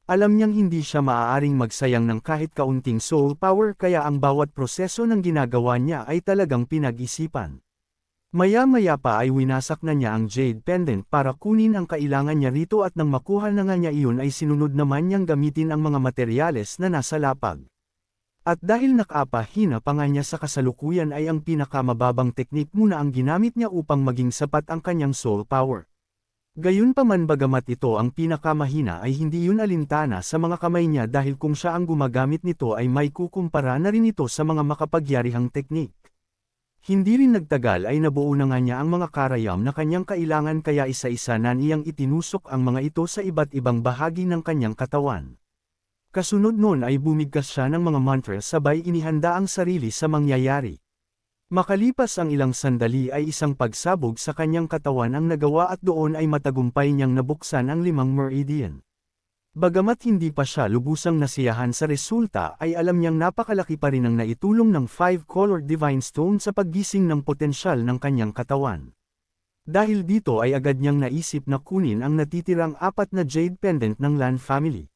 [SPEAKER 1] Alam niyang hindi siya maaaring magsayang ng kahit kaunting soul power kaya ang bawat proseso ng ginagawa niya ay talagang pinag-isipan. Maya-maya pa ay winasak na niya ang Jade Pendant para kunin ang kailangan niya rito at nang makuha na nga niya iyon ay sinunod naman niyang gamitin ang mga materyales na nasa lapag. At dahil nakapahina pa nga niya sa kasalukuyan ay ang pinakamababang teknik muna ang ginamit niya upang maging sapat ang kanyang soul power. Gayunpaman bagamat ito ang pinakamahina ay hindi yun alintana sa mga kamay niya dahil kung siya ang gumagamit nito ay may kukumpara na rin ito sa mga makapagyarihang teknik. Hindi rin nagtagal ay nabuo na nga niya ang mga karayam na kanyang kailangan kaya isa-isa na niyang itinusok ang mga ito sa iba't ibang bahagi ng kanyang katawan. Kasunod nun ay bumigkas siya ng mga mantra sabay inihanda ang sarili sa mangyayari. Makalipas ang ilang sandali ay isang pagsabog sa kanyang katawan ang nagawa at doon ay matagumpay niyang nabuksan ang 5 meridian. Bagamat hindi pa siya lubusang nasiyahan sa resulta ay alam niyang napakalaki pa rin ang naitulong ng 5-color Divine Stone sa paggising ng potensyal ng kanyang katawan. Dahil dito ay agad niyang naisip na kunin ang natitirang 4 na Jade Pendant ng Lan family.